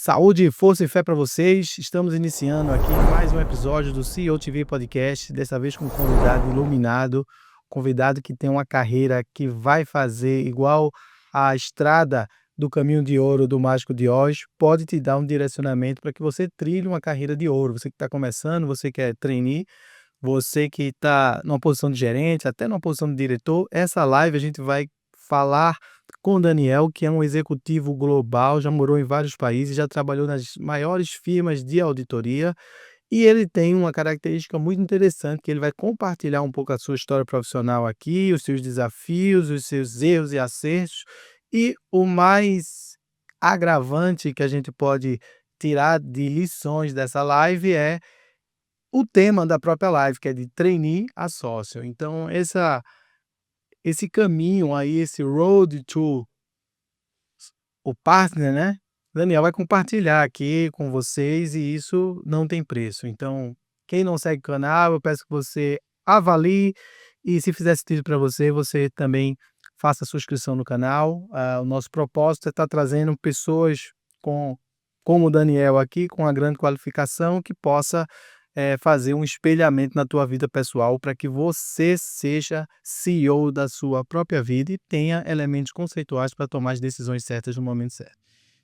Saúde, força e fé para vocês. Estamos iniciando aqui mais um episódio do CEO TV Podcast, dessa vez com um convidado iluminado, convidado que tem uma carreira que vai fazer igual a estrada do caminho de ouro do Mágico de Oz, pode te dar um direcionamento para que você trilhe uma carreira de ouro. Você que está começando, você que é trainee, você que está numa posição de gerente, até numa posição de diretor, essa live a gente vai falar com o Daniel, que é um executivo global, já morou em vários países, já trabalhou nas maiores firmas de auditoria, e ele tem uma característica muito interessante, que ele vai compartilhar um pouco a sua história profissional aqui, os seus desafios, os seus erros e acertos, e o mais agravante que a gente pode tirar de lições dessa live é o tema da própria live, que é de trainee a sócio. Então esse caminho aí, esse road to o partner, né, Daniel vai compartilhar aqui com vocês e isso não tem preço. Então, quem não segue o canal, eu peço que você avalie e se fizer sentido para você, você também faça a sua inscrição no canal. O nosso propósito é estar trazendo pessoas com como o Daniel aqui, com uma grande qualificação que possa fazer um espelhamento na tua vida pessoal para que você seja CEO da sua própria vida e tenha elementos conceituais para tomar as decisões certas no momento certo.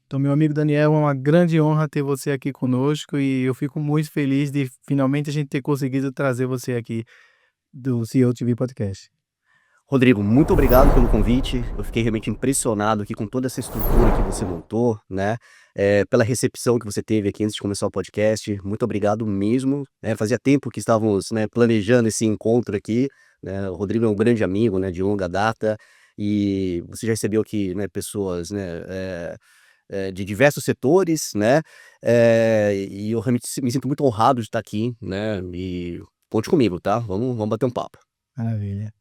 Então, meu amigo Daniel, é uma grande honra ter você aqui conosco e eu fico muito feliz de finalmente a gente ter conseguido trazer você aqui do CEO TV Podcast. Rodrigo, muito obrigado pelo convite. Eu fiquei realmente impressionado aqui com toda essa estrutura que você montou, né? Pela recepção que você teve aqui antes de começar o podcast. Muito obrigado mesmo. Fazia tempo que estávamos, né, planejando esse encontro aqui, né? O Rodrigo é um grande amigo, né, de longa data e você já recebeu aqui, né, pessoas, né, de diversos setores, né? E eu realmente me sinto muito honrado de estar aqui, né? E conte comigo, tá? Vamos bater um papo. Maravilha.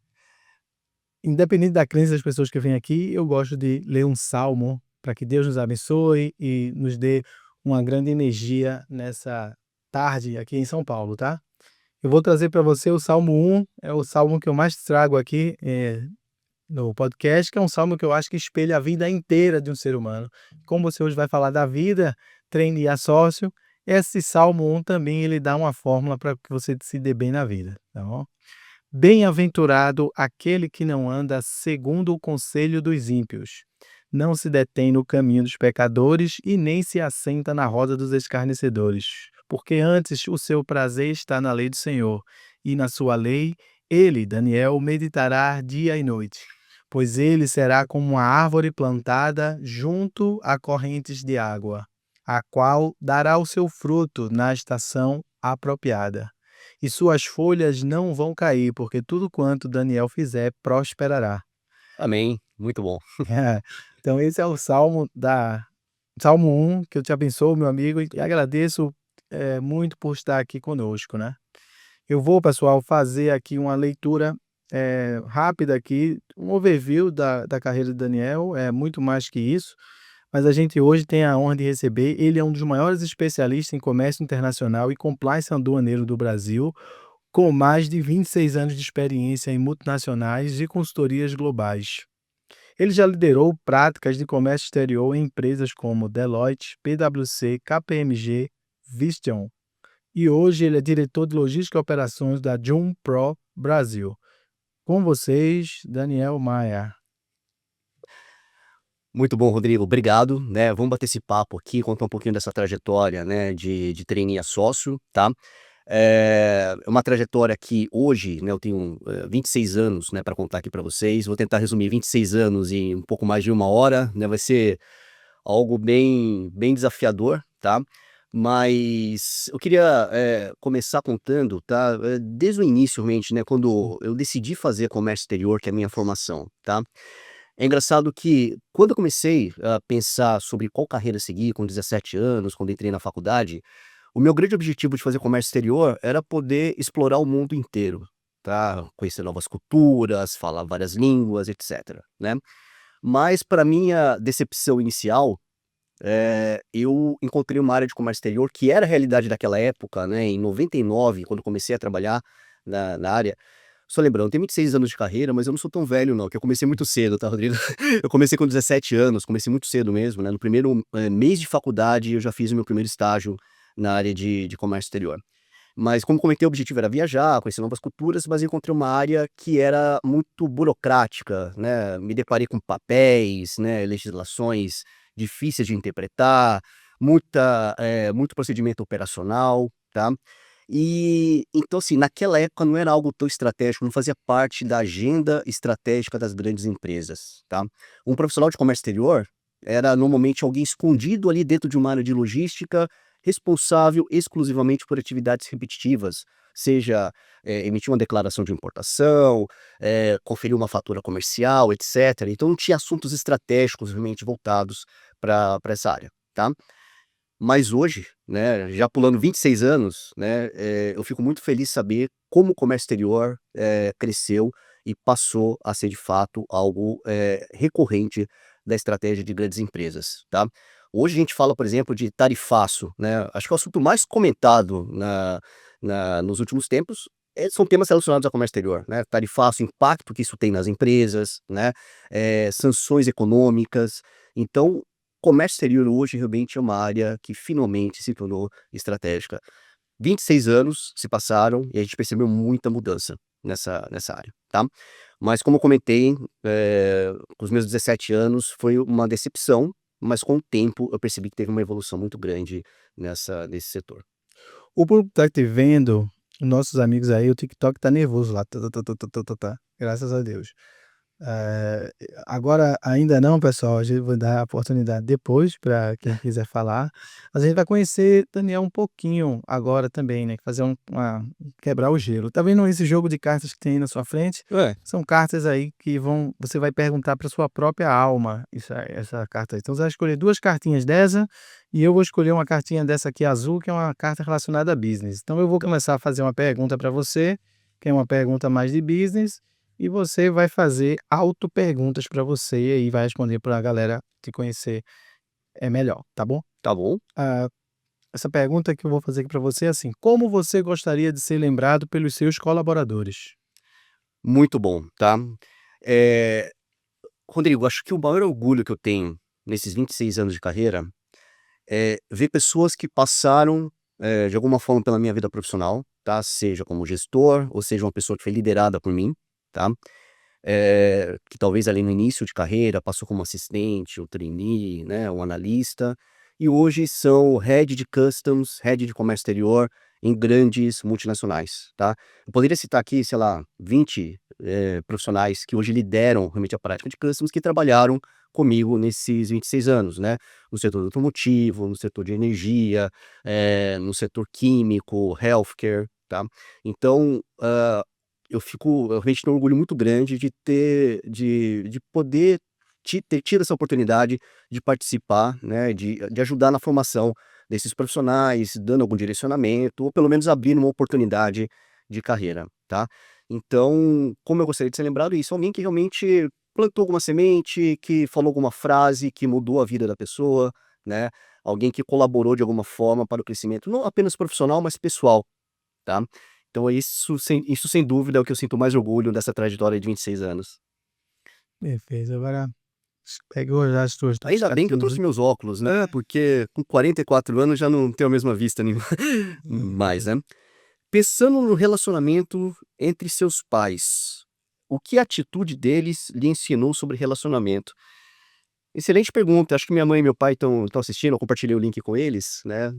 Independente da crença das pessoas que vêm aqui, eu gosto de ler um salmo para que Deus nos abençoe e nos dê uma grande energia nessa tarde aqui em São Paulo, tá? Eu vou trazer para você o Salmo 1, é o salmo que eu mais trago aqui no podcast, que é um salmo que eu acho que espelha a vida inteira de um ser humano. Como você hoje vai falar da vida, treine e a sócio, esse Salmo 1 também ele dá uma fórmula para que você se dê bem na vida, tá bom? Bem-aventurado aquele que não anda segundo o conselho dos ímpios, não se detém no caminho dos pecadores e nem se assenta na roda dos escarnecedores, porque antes o seu prazer está na lei do Senhor, e na sua lei ele, Daniel, meditará dia e noite. Pois ele será como uma árvore plantada junto a correntes de água, a qual dará o seu fruto na estação apropriada e suas folhas não vão cair, porque tudo quanto Daniel fizer prosperará. Amém. Muito bom. Então esse é o Salmo 1, que eu te abençoo, meu amigo, e agradeço muito por estar aqui conosco, né? Eu vou, pessoal, fazer aqui uma leitura rápida aqui, um overview da carreira de Daniel, é muito mais que isso, mas a gente hoje tem a honra de receber, ele é um dos maiores especialistas em comércio internacional e compliance aduaneiro do Brasil, com mais de 26 anos de experiência em multinacionais e consultorias globais. Ele já liderou práticas de comércio exterior em empresas como Deloitte, PwC, KPMG, Visteon. E hoje ele é diretor de logística e operações da Jum Pro Brasil. Com vocês, Daniel Maia. Muito bom, Rodrigo. Obrigado, né? Vamos bater esse papo aqui, contar um pouquinho dessa trajetória, né, de trainee a sócio, tá? É uma trajetória que hoje, né, eu tenho 26 anos, né, para contar aqui para vocês. Vou tentar resumir 26 anos em um pouco mais de uma hora, né? Vai ser algo bem desafiador, tá? Mas eu queria começar contando, tá? Desde o início, realmente, né, quando eu decidi fazer comércio exterior, que é a minha formação, tá? É engraçado que quando eu comecei a pensar sobre qual carreira seguir com 17 anos, quando entrei na faculdade, o meu grande objetivo de fazer comércio exterior era poder explorar o mundo inteiro, tá? Conhecer novas culturas, falar várias línguas, etc, né? Mas para minha decepção inicial, eu encontrei uma área de comércio exterior que era a realidade daquela época, né, em 99, quando comecei a trabalhar na área, Só lembrando, eu tenho 26 anos de carreira, mas eu não sou tão velho não, que eu comecei muito cedo, tá, Rodrigo? Eu comecei com 17 anos, comecei muito cedo mesmo, né, no primeiro, mês de faculdade eu já fiz o meu primeiro estágio na área de comércio exterior. Mas como comentei, o objetivo era viajar, conhecer novas culturas, mas encontrei uma área que era muito burocrática, né, me deparei com papéis, né, legislações difíceis de interpretar, muito procedimento operacional, tá. E, então assim, naquela época não era algo tão estratégico, não fazia parte da agenda estratégica das grandes empresas, tá. Um profissional de comércio exterior era normalmente alguém escondido ali dentro de uma área de logística, responsável exclusivamente por atividades repetitivas, seja, emitir uma declaração de importação, conferir uma fatura comercial, etcétera. Então não tinha assuntos estratégicos realmente voltados para essa área, tá. Mas hoje, né, já pulando 26 anos, né, eu fico muito feliz saber como o comércio exterior, cresceu e passou a ser de fato algo, recorrente da estratégia de grandes empresas, tá. Hoje a gente fala, por exemplo, de tarifaço, né, acho que o assunto mais comentado nos últimos tempos, são temas relacionados ao comércio exterior, né, tarifaço, impacto que isso tem nas empresas, né, sanções econômicas. Então comércio exterior hoje realmente é uma área que finalmente se tornou estratégica. 26 anos se passaram e a gente percebeu muita mudança nessa área, tá. Mas como eu comentei, com os meus 17 anos foi uma decepção, mas com o tempo eu percebi que teve uma evolução muito grande nesse setor. O público tá te vendo, nossos amigos aí, o TikTok tá nervoso lá, tá, tá, tá, tá, tá, tá, tá, tá, graças a Deus. Eh, Agora ainda não, pessoal, a gente vai dar a oportunidade depois para quem quiser falar, mas a gente vai conhecer Daniel um pouquinho agora também, né, fazer quebrar o gelo. Tá vendo esse jogo de cartas que tem aí na sua frente? É. São cartas aí que você vai perguntar para sua própria alma, essa carta aí. Então você vai escolher 2 cartinhas dessa, e eu vou escolher uma cartinha dessa aqui azul, que é uma carta relacionada a business. Então eu vou começar a fazer uma pergunta para você, que é uma pergunta mais de business, e você vai fazer auto-perguntas para você e aí vai responder para a galera te conhecer, melhor, tá bom? Tá bom, Ah, essa pergunta que eu vou fazer aqui para você é assim: como você gostaria de ser lembrado pelos seus colaboradores? muito bom, tá. Eh, Rodrigo, acho que o maior orgulho que eu tenho nesses 26 anos de carreira ver pessoas que passaram, de alguma forma pela minha vida profissional, tá, seja como gestor ou seja uma pessoa que foi liderada por mim, tá, que talvez ali no início de carreira passou como assistente ou trainee, né, um analista, e hoje são head de customs, head de comércio exterior em grandes multinacionais, tá. Eu poderia citar aqui, sei lá, 20, profissionais que hoje lideram realmente a prática de customs que trabalharam comigo nesses 26 anos, né, no setor automotivo, no setor de energia, no setor químico, healthcare, tá. Então, eu realmente tenho um orgulho muito grande de poder ter tido essa oportunidade de participar, né, de ajudar na formação desses profissionais, dando algum direcionamento ou pelo menos abrindo uma oportunidade de carreira, tá. Então, como eu gostaria de ser lembrado isso, alguém que realmente plantou alguma semente, que falou alguma frase que mudou a vida da pessoa, né, alguém que colaborou de alguma forma para o crescimento não apenas profissional, mas pessoal, tá. Então isso sem dúvida é o que eu sinto mais orgulho dessa trajetória de 26 anos. Perfeito, agora pegou já as tuas 2 Ainda bem que eu cartinhas. trouxe meus óculos, né, porque com 44 anos já não tenho a mesma vista nem Hum. mais, né. Pensando no relacionamento entre seus pais, o que a atitude deles lhe ensinou sobre relacionamento? Excelente pergunta, acho que minha mãe e meu pai estão assistindo, eu compartilhei o link com eles, né,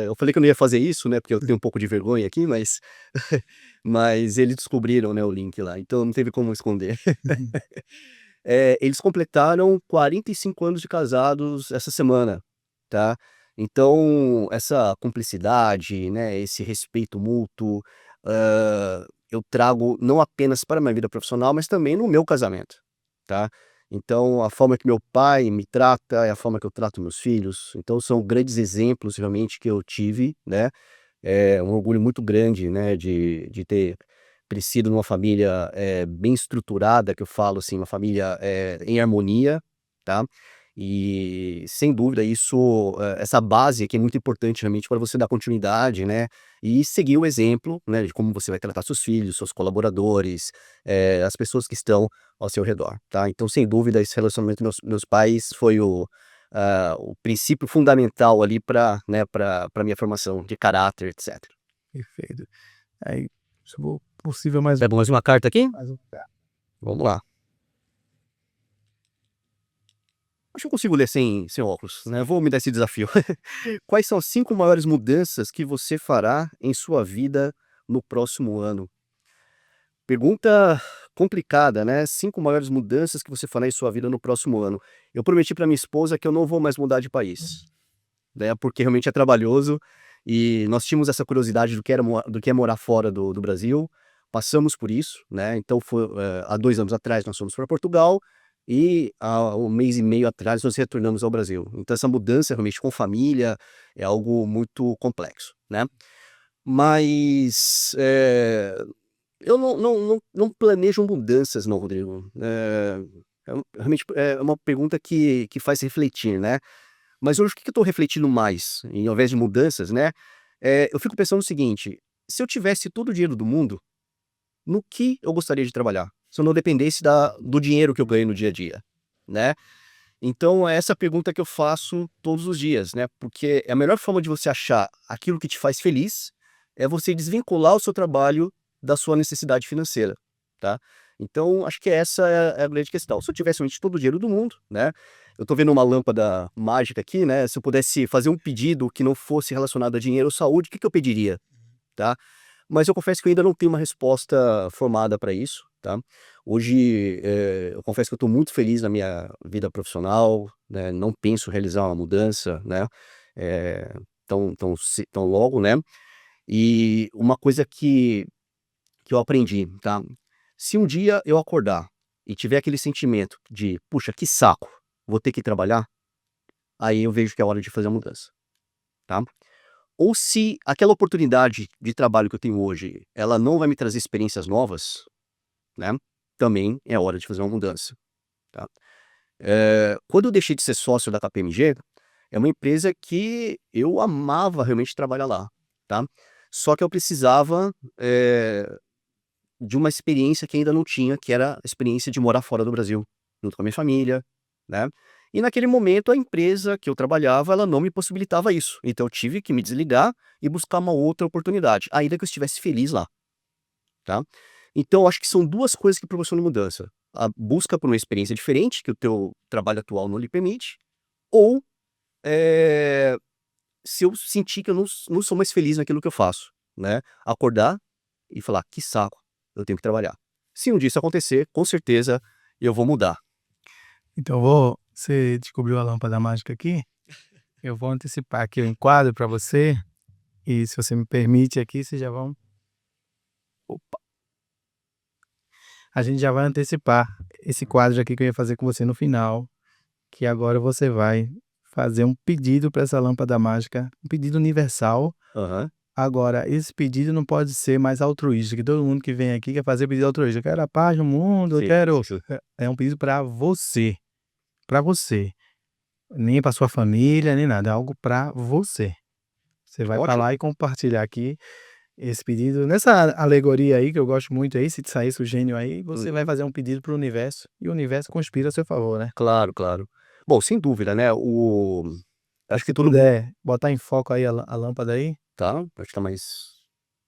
eu falei que eu não ia fazer isso, né, porque eu tenho um pouco de vergonha aqui, mas mas eles descobriram, né, o link lá, então não teve como esconder. Eles completaram 45 anos de casados essa semana, tá. Então, essa cumplicidade, né, esse respeito mútuo, eu trago não apenas para a minha vida profissional, mas também no meu casamento, tá. Então, a forma que meu pai me trata é a forma que eu trato meus filhos, então são grandes exemplos realmente que eu tive, né. É um orgulho muito grande, né, de ter crescido numa família, bem estruturada, que eu falo assim, uma família, em harmonia, tá. E sem dúvida isso, essa base aqui é muito importante realmente para você dar continuidade, né, e seguir o exemplo, né, de como você vai tratar seus filhos, seus colaboradores, as pessoas que estão ao seu redor, tá. Então sem dúvida esse relacionamento meus pais foi o princípio fundamental ali para, né, para minha formação de caráter, etcétera. Perfeito. Aí, se for possível mais Pega mais uma carta aqui? mais um Vamos lá. Acho que eu consigo ler sem óculos, né, vou me dar esse desafio. Quais são as 5 maiores mudanças que você fará em sua vida no próximo ano? Pergunta complicada, né, 5 maiores mudanças que você fará em sua vida no próximo ano. Eu prometi para minha esposa que eu não vou mais mudar de país, né, porque realmente é trabalhoso, e nós tínhamos essa curiosidade do que é morar fora do Brasil, passamos por isso, né, então há 2 anos atrás nós fomos para Portugal, e há 1 mês e meio atrás nós retornamos ao Brasil. Então essa mudança realmente com família é algo muito complexo, né. Mas, eu não planejo mudanças não, Rodrigo. Realmente é uma pergunta que faz refletir, né. Mas hoje o que que eu estou refletindo mais, ao invés de mudanças, né, eu fico pensando o seguinte: se eu tivesse todo o dinheiro do mundo, no que eu gostaria de trabalhar? Se eu não dependesse do dinheiro que eu ganho no dia a dia, né. Então é essa pergunta que eu faço todos os dias, né, porque a melhor forma de você achar aquilo que te faz feliz, é você desvincular o seu trabalho da sua necessidade financeira, tá. Então acho que essa é a grande questão. Se eu tivesse realmente todo o dinheiro do mundo, né, eu tô vendo uma lâmpada mágica aqui, né, se eu pudesse fazer um pedido que não fosse relacionado a dinheiro ou saúde, o que que eu pediria, tá. Mas eu confesso que eu ainda não tenho uma resposta formada para isso, tá. Hoje, eu confesso que eu estou muito feliz na minha vida profissional, né, não penso realizar uma mudança, né, eh, tão logo, né. E uma coisa que eu aprendi, tá, se um dia eu acordar e tiver aquele sentimento de: "Puxa, que saco, vou ter que trabalhar", aí eu vejo que é hora de fazer a mudança, tá. Ou se aquela oportunidade de trabalho que eu tenho hoje, ela não vai me trazer experiências novas, né, também é hora de fazer uma mudança, tá. Quando eu deixei de ser sócio da KPMG, é uma empresa que eu amava realmente trabalhar lá, tá. Só que eu precisava, de uma experiência que ainda não tinha, que era a experiência de morar fora do Brasil, junto com a minha família, né. E naquele momento a empresa que eu trabalhava, ela não me possibilitava isso, então eu tive que me desligar e buscar uma outra oportunidade, ainda que eu estivesse feliz lá, tá. Então eu acho que são 2 coisas que proporcionam mudança: a busca por uma experiência diferente, que o teu trabalho atual não lhe permite, ou, eh, se eu sentir que eu não sou mais feliz naquilo que eu faço, né, acordar e falar: "Que saco, eu tenho que trabalhar". Se um dia isso acontecer, com certeza eu vou mudar. Então você descobriu a lâmpada mágica aqui, eu vou antecipar aqui o enquadro para você, e se você me permite aqui, vocês já vão opa, a gente já vai antecipar esse quadro aqui que eu ia fazer com você no final, que agora você vai fazer um pedido para essa lâmpada mágica, um pedido universal. Aham. Agora, esse pedido não pode ser mais altruísta, que todo mundo que vem aqui quer fazer pedido altruísta. "Eu quero a paz no mundo, eu Sim, quero", sim. é um pedido para você, para você. Nem para sua família, nem nada, é algo para você. Você vai Ótimo. falar e compartilhar aqui esse pedido nessa alegoria aí, que eu gosto muito aí, se te saísse o gênio aí, você vai fazer um pedido para o universo, e o universo conspira a seu favor, né. Claro, claro. Bom, sem dúvida, né, acho que Se todo mundo puder botar em foco aí a lâmpada aí, tá, acho que tá mais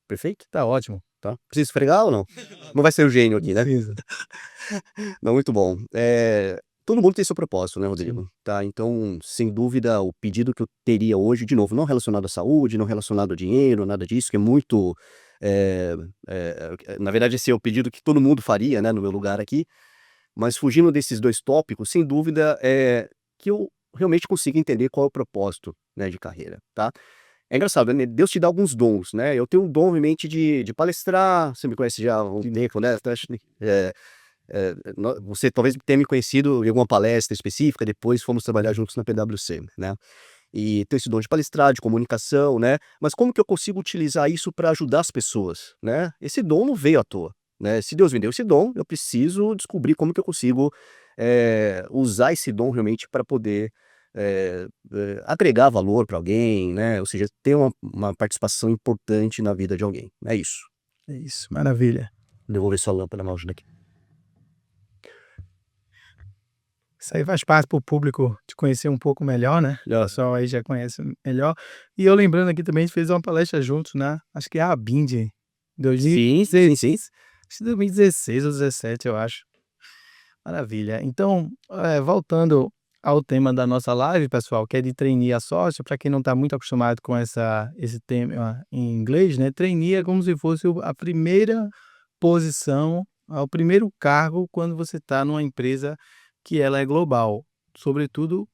perfeito, tá ótimo. tá. Precisa esfregar ou não? Não vai ser o gênio Não aqui, né? precisa. Não, muito bom. Todo mundo tem seu propósito, né, Sim. Rodrigo, tá, então, sem dúvida, o pedido que eu teria hoje, de novo, não relacionado à saúde, não relacionado a dinheiro, nada disso, que é muito, na verdade, esse é o pedido que todo mundo faria, né, no meu lugar aqui, mas fugindo desses 2 tópicos, sem dúvida, que eu realmente consiga entender qual é o propósito, né, de carreira, tá. É engraçado, né, Deus te dá alguns dons, né, eu tenho um dom realmente de palestrar, você me conhece já há um tempo, né, então acho que, você talvez tenha me conhecido em alguma palestra específica, depois fomos trabalhar juntos na PwC, né. E tenho esse dom de palestrar, de comunicação, né, mas como que eu consigo utilizar isso para ajudar as pessoas, né? Esse dom não veio à toa, né, se Deus me deu esse dom, eu preciso descobrir como que eu consigo, usar esse dom realmente para poder agregar valor para alguém, né? Ou seja, ter uma participação importante na vida de alguém. É isso. É isso, maravilha. Devolver sua lâmpada, me ajuda aqui. Isso aí faz parte para o público te conhecer um pouco melhor, né? O pessoal aí já conhece melhor. E eu lembrando aqui também, a gente fez uma palestra juntos, né? Acho que é a Bindi, Sim, sim, sim. 2016, acho que 2016 ou 17, eu acho. Maravilha. Então, voltando ao tema da nossa live, pessoal, que é de trainee a sócio, para quem não está muito acostumado com esse tema em inglês, né? Trainee é como se fosse a primeira posição, o primeiro cargo quando você está numa empresa que ela é global. Sobretudo,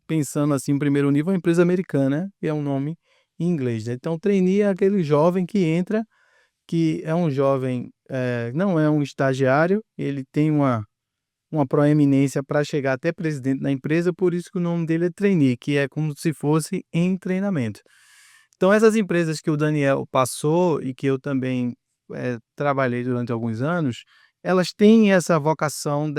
pensando assim, em primeiro nível, a empresa americana, que é um nome em inglês, né? Então, trainee é aquele jovem que entra, que é um jovem, não é um estagiário, ele tem uma proeminência para chegar até presidente da empresa, por isso que o nome dele é trainee, que é como se fosse em treinamento. Então essas empresas que o Daniel passou e que eu também, trabalhei durante alguns anos, elas têm essa vocação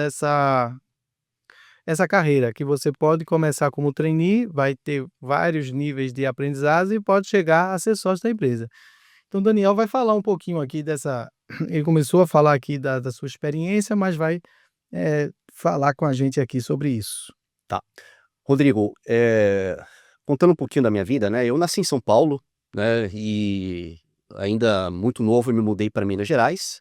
essa carreira, que você pode começar como trainee, vai ter vários níveis de aprendizado e pode chegar a ser sócio da empresa. Então o Daniel vai falar um pouquinho aqui dessa ele começou a falar aqui da sua experiência, mas vai falar com a gente aqui sobre isso. Tá. Rodrigo, contando um pouquinho da minha vida, né? Eu nasci em São Paulo, né? E ainda muito novo eu me mudei para Minas Gerais.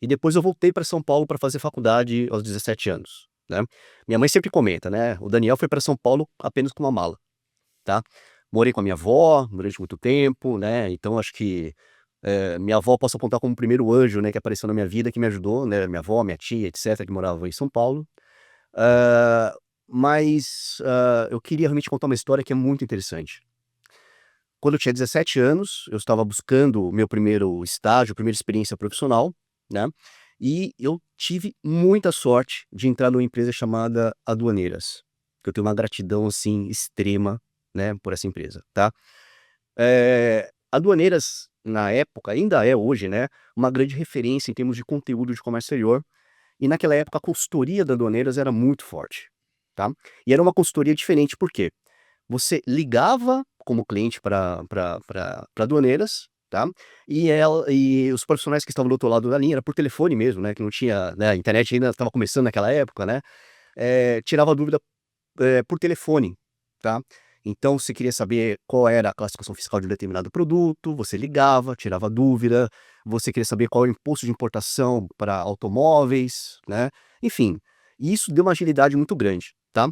E depois eu voltei para São Paulo para fazer faculdade aos 17 anos, né? Minha mãe sempre comenta, né? O Daniel foi para São Paulo apenas com uma mala, tá? Morei com a minha avó durante muito tempo, né? Então acho que minha avó posso apontar como o primeiro anjo, né? Que apareceu na minha vida, que me ajudou, né? Minha avó, minha tia, etc., que moravam em São Paulo. Ah, mas eu queria realmente contar uma história que é muito interessante. Quando eu tinha 17 anos, eu estava buscando o meu primeiro estágio, primeira experiência profissional, né? E eu tive muita sorte de entrar numa empresa chamada Aduaneiras, que eu tenho uma gratidão, assim, extrema, né, por essa empresa, tá? Aduaneiras, na época, ainda é hoje, né, uma grande referência em termos de conteúdo de comércio exterior, e naquela época a consultoria da Aduaneiras era muito forte, tá? E era uma consultoria diferente, por quê? Você ligava como cliente para Aduaneiras, tá? E os profissionais que estavam do outro lado da linha, era por telefone mesmo, né, que não tinha, né, a internet ainda estava começando naquela época, né, tirava dúvida, por telefone, tá? Então, você queria saber qual era a classificação fiscal de um determinado produto, você ligava, tirava dúvida, você queria saber qual é o imposto de importação para automóveis, né? Enfim, e isso deu uma agilidade muito grande, tá?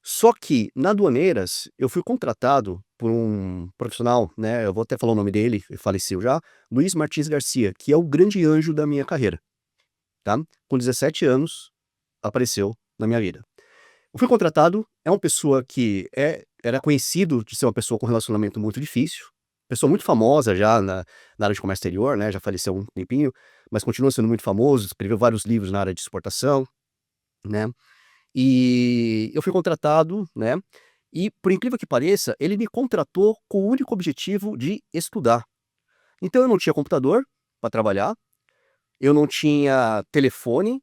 Só que na Aduaneiras eu fui contratado por um profissional, né? Eu vou até falar o nome dele, ele faleceu já, Luiz Martins Garcia, que é o grande anjo da minha carreira, tá? Com 17 anos, apareceu na minha vida. Eu fui contratado, é uma pessoa que era conhecido de ser uma pessoa com relacionamento muito difícil, pessoa muito famosa já na área de comércio exterior, né? Já faleceu há um tempinho, mas continua sendo muito famoso, escreveu vários livros na área de exportação, né? E eu fui contratado, né? E por incrível que pareça, ele me contratou com o único objetivo de estudar. Então eu não tinha computador para trabalhar, eu não tinha telefone,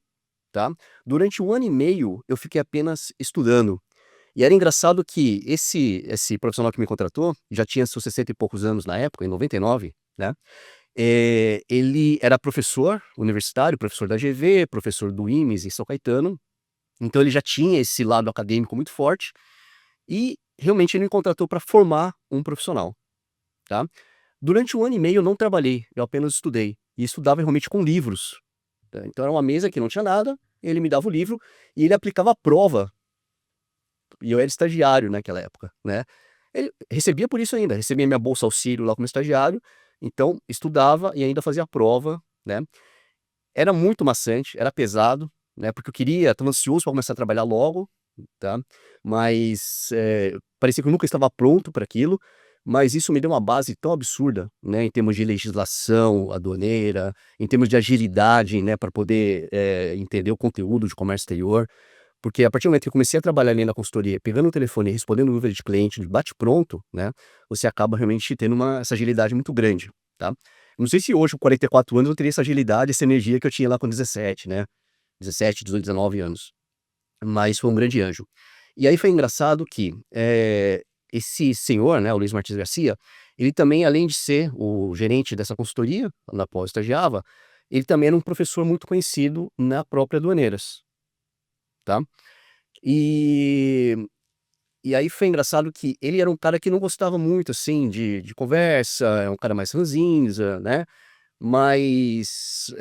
tá? Durante 1 ano e meio eu fiquei apenas estudando. E era engraçado que esse profissional que me contratou, já tinha seus 60 e poucos anos na época, em 99, né? Ele era professor universitário, professor da GV, professor do IMES em São Caetano, então ele já tinha esse lado acadêmico muito forte, e realmente ele me contratou para formar um profissional, tá? Durante 1 ano e meio eu não trabalhei, eu apenas estudei, e estudava realmente com livros, tá? Então era uma mesa que não tinha nada, ele me dava o livro, e ele aplicava a prova, e eu era estagiário naquela época, né? Ele recebia por isso ainda, recebia minha bolsa auxílio lá como estagiário, então estudava e ainda fazia a prova, né? Era muito maçante, era pesado, né, porque eu estava ansioso para começar a trabalhar logo, tá, mas, parecia que eu nunca estava pronto para aquilo, mas isso me deu uma base tão absurda, né, em termos de legislação aduaneira, em termos de agilidade, né, para poder, entender o conteúdo de comércio exterior, porque a partir do momento que eu comecei a trabalhar ali na consultoria, pegando o telefone e respondendo dúvida de cliente de bate-pronto, né, você acaba realmente tendo essa agilidade muito grande, tá. Não sei se hoje, com 44 anos, eu teria essa agilidade, essa energia que eu tinha lá com 17, né, 17, 18, 19 anos. mas foi um grande anjo. E aí foi engraçado que esse senhor, né, o Luiz Martins Garcia, ele também, além de ser o gerente dessa consultoria, na qual eu estagiava, ele também era um professor muito conhecido na própria Aduaneiras, tá? E, e aí foi engraçado que ele era um cara que não gostava muito, assim, de conversa, é um cara mais ranzinza, né? Mas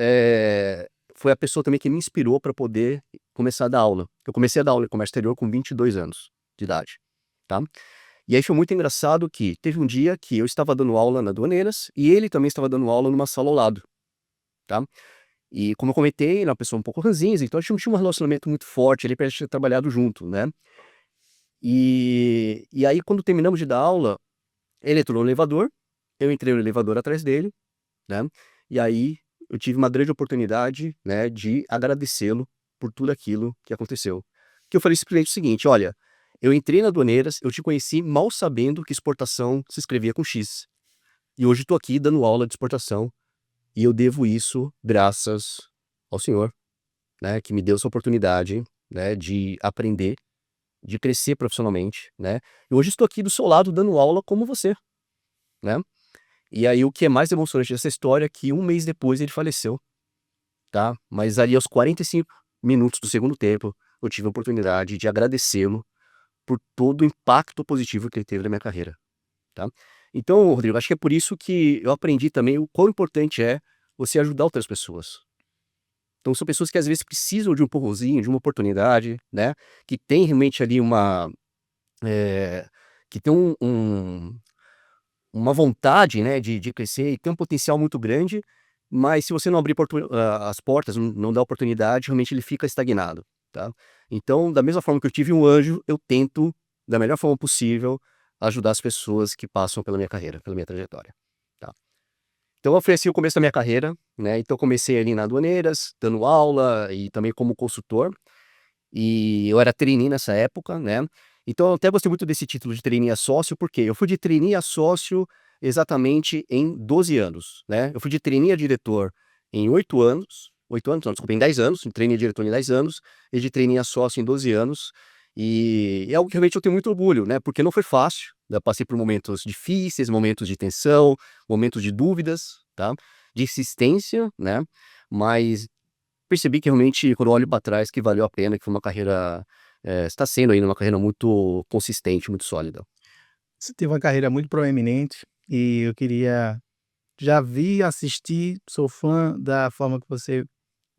foi a pessoa também que me inspirou para poder começar a dar aula. Eu comecei a dar aula em comércio exterior com 22 anos de idade, tá? E aí foi muito engraçado que teve um dia que eu estava dando aula na Aduaneiras e ele também estava dando aula numa sala ao lado, tá? E como eu comentei, ele é uma pessoa um pouco ranzinza, então a gente não tinha um relacionamento muito forte ali pra gente ter trabalhado junto, né? E aí quando terminamos de dar aula, ele entrou no elevador, eu entrei no elevador atrás dele, né? E aí eu tive uma grande oportunidade, né, de agradecê-lo por tudo aquilo que aconteceu. Que eu falei simplesmente o seguinte: olha, eu entrei na Aduaneiras, eu te conheci mal sabendo que exportação se escrevia com X. E hoje estou aqui dando aula de exportação e eu devo isso graças ao senhor, né, que me deu essa oportunidade, né, de aprender, de crescer profissionalmente, né? E hoje estou aqui do seu lado dando aula como você, né? E aí o que é mais emocionante dessa história é que um mês depois ele faleceu, tá? Mas ali aos 45 minutos do segundo tempo, eu tive a oportunidade de agradecê-lo por todo o impacto positivo que ele teve na minha carreira, tá? Então, Rodrigo, acho que é por isso que eu aprendi também o quão importante é você ajudar outras pessoas. Então são pessoas que às vezes precisam de um empurrãozinho, de uma oportunidade, né? Que tem realmente ali que tem uma vontade, né, de crescer e tem um potencial muito grande, mas se você não abrir as portas, não dá oportunidade, realmente ele fica estagnado, tá? Então, da mesma forma que eu tive um anjo, eu tento, da melhor forma possível, ajudar as pessoas que passam pela minha carreira, pela minha trajetória, tá? Então eu ofereci o começo da minha carreira, né? Então eu comecei ali na Aduaneiras, dando aula e também como consultor, e eu era trainee nessa época, né? Então eu até gostei muito desse título de trainee a sócio, porque eu fui de trainee a sócio exatamente em 12 anos, né? Eu fui de trainee a diretor em 8 anos, 8 anos, não, desculpa, em 10 anos, trainee a diretor em 10 anos, e de trainee a sócio em 12 anos, e é algo que realmente eu tenho muito orgulho, né? Porque não foi fácil, né? Eu passei por momentos difíceis, momentos de tensão, momentos de dúvidas, tá? De insistência, né? Mas percebi que realmente, quando eu olho para trás, que valeu a pena, que foi uma carreira, está sendo ainda uma carreira muito consistente, muito sólida. Você teve uma carreira muito proeminente e eu queria já vi, assisti, sou fã da forma que você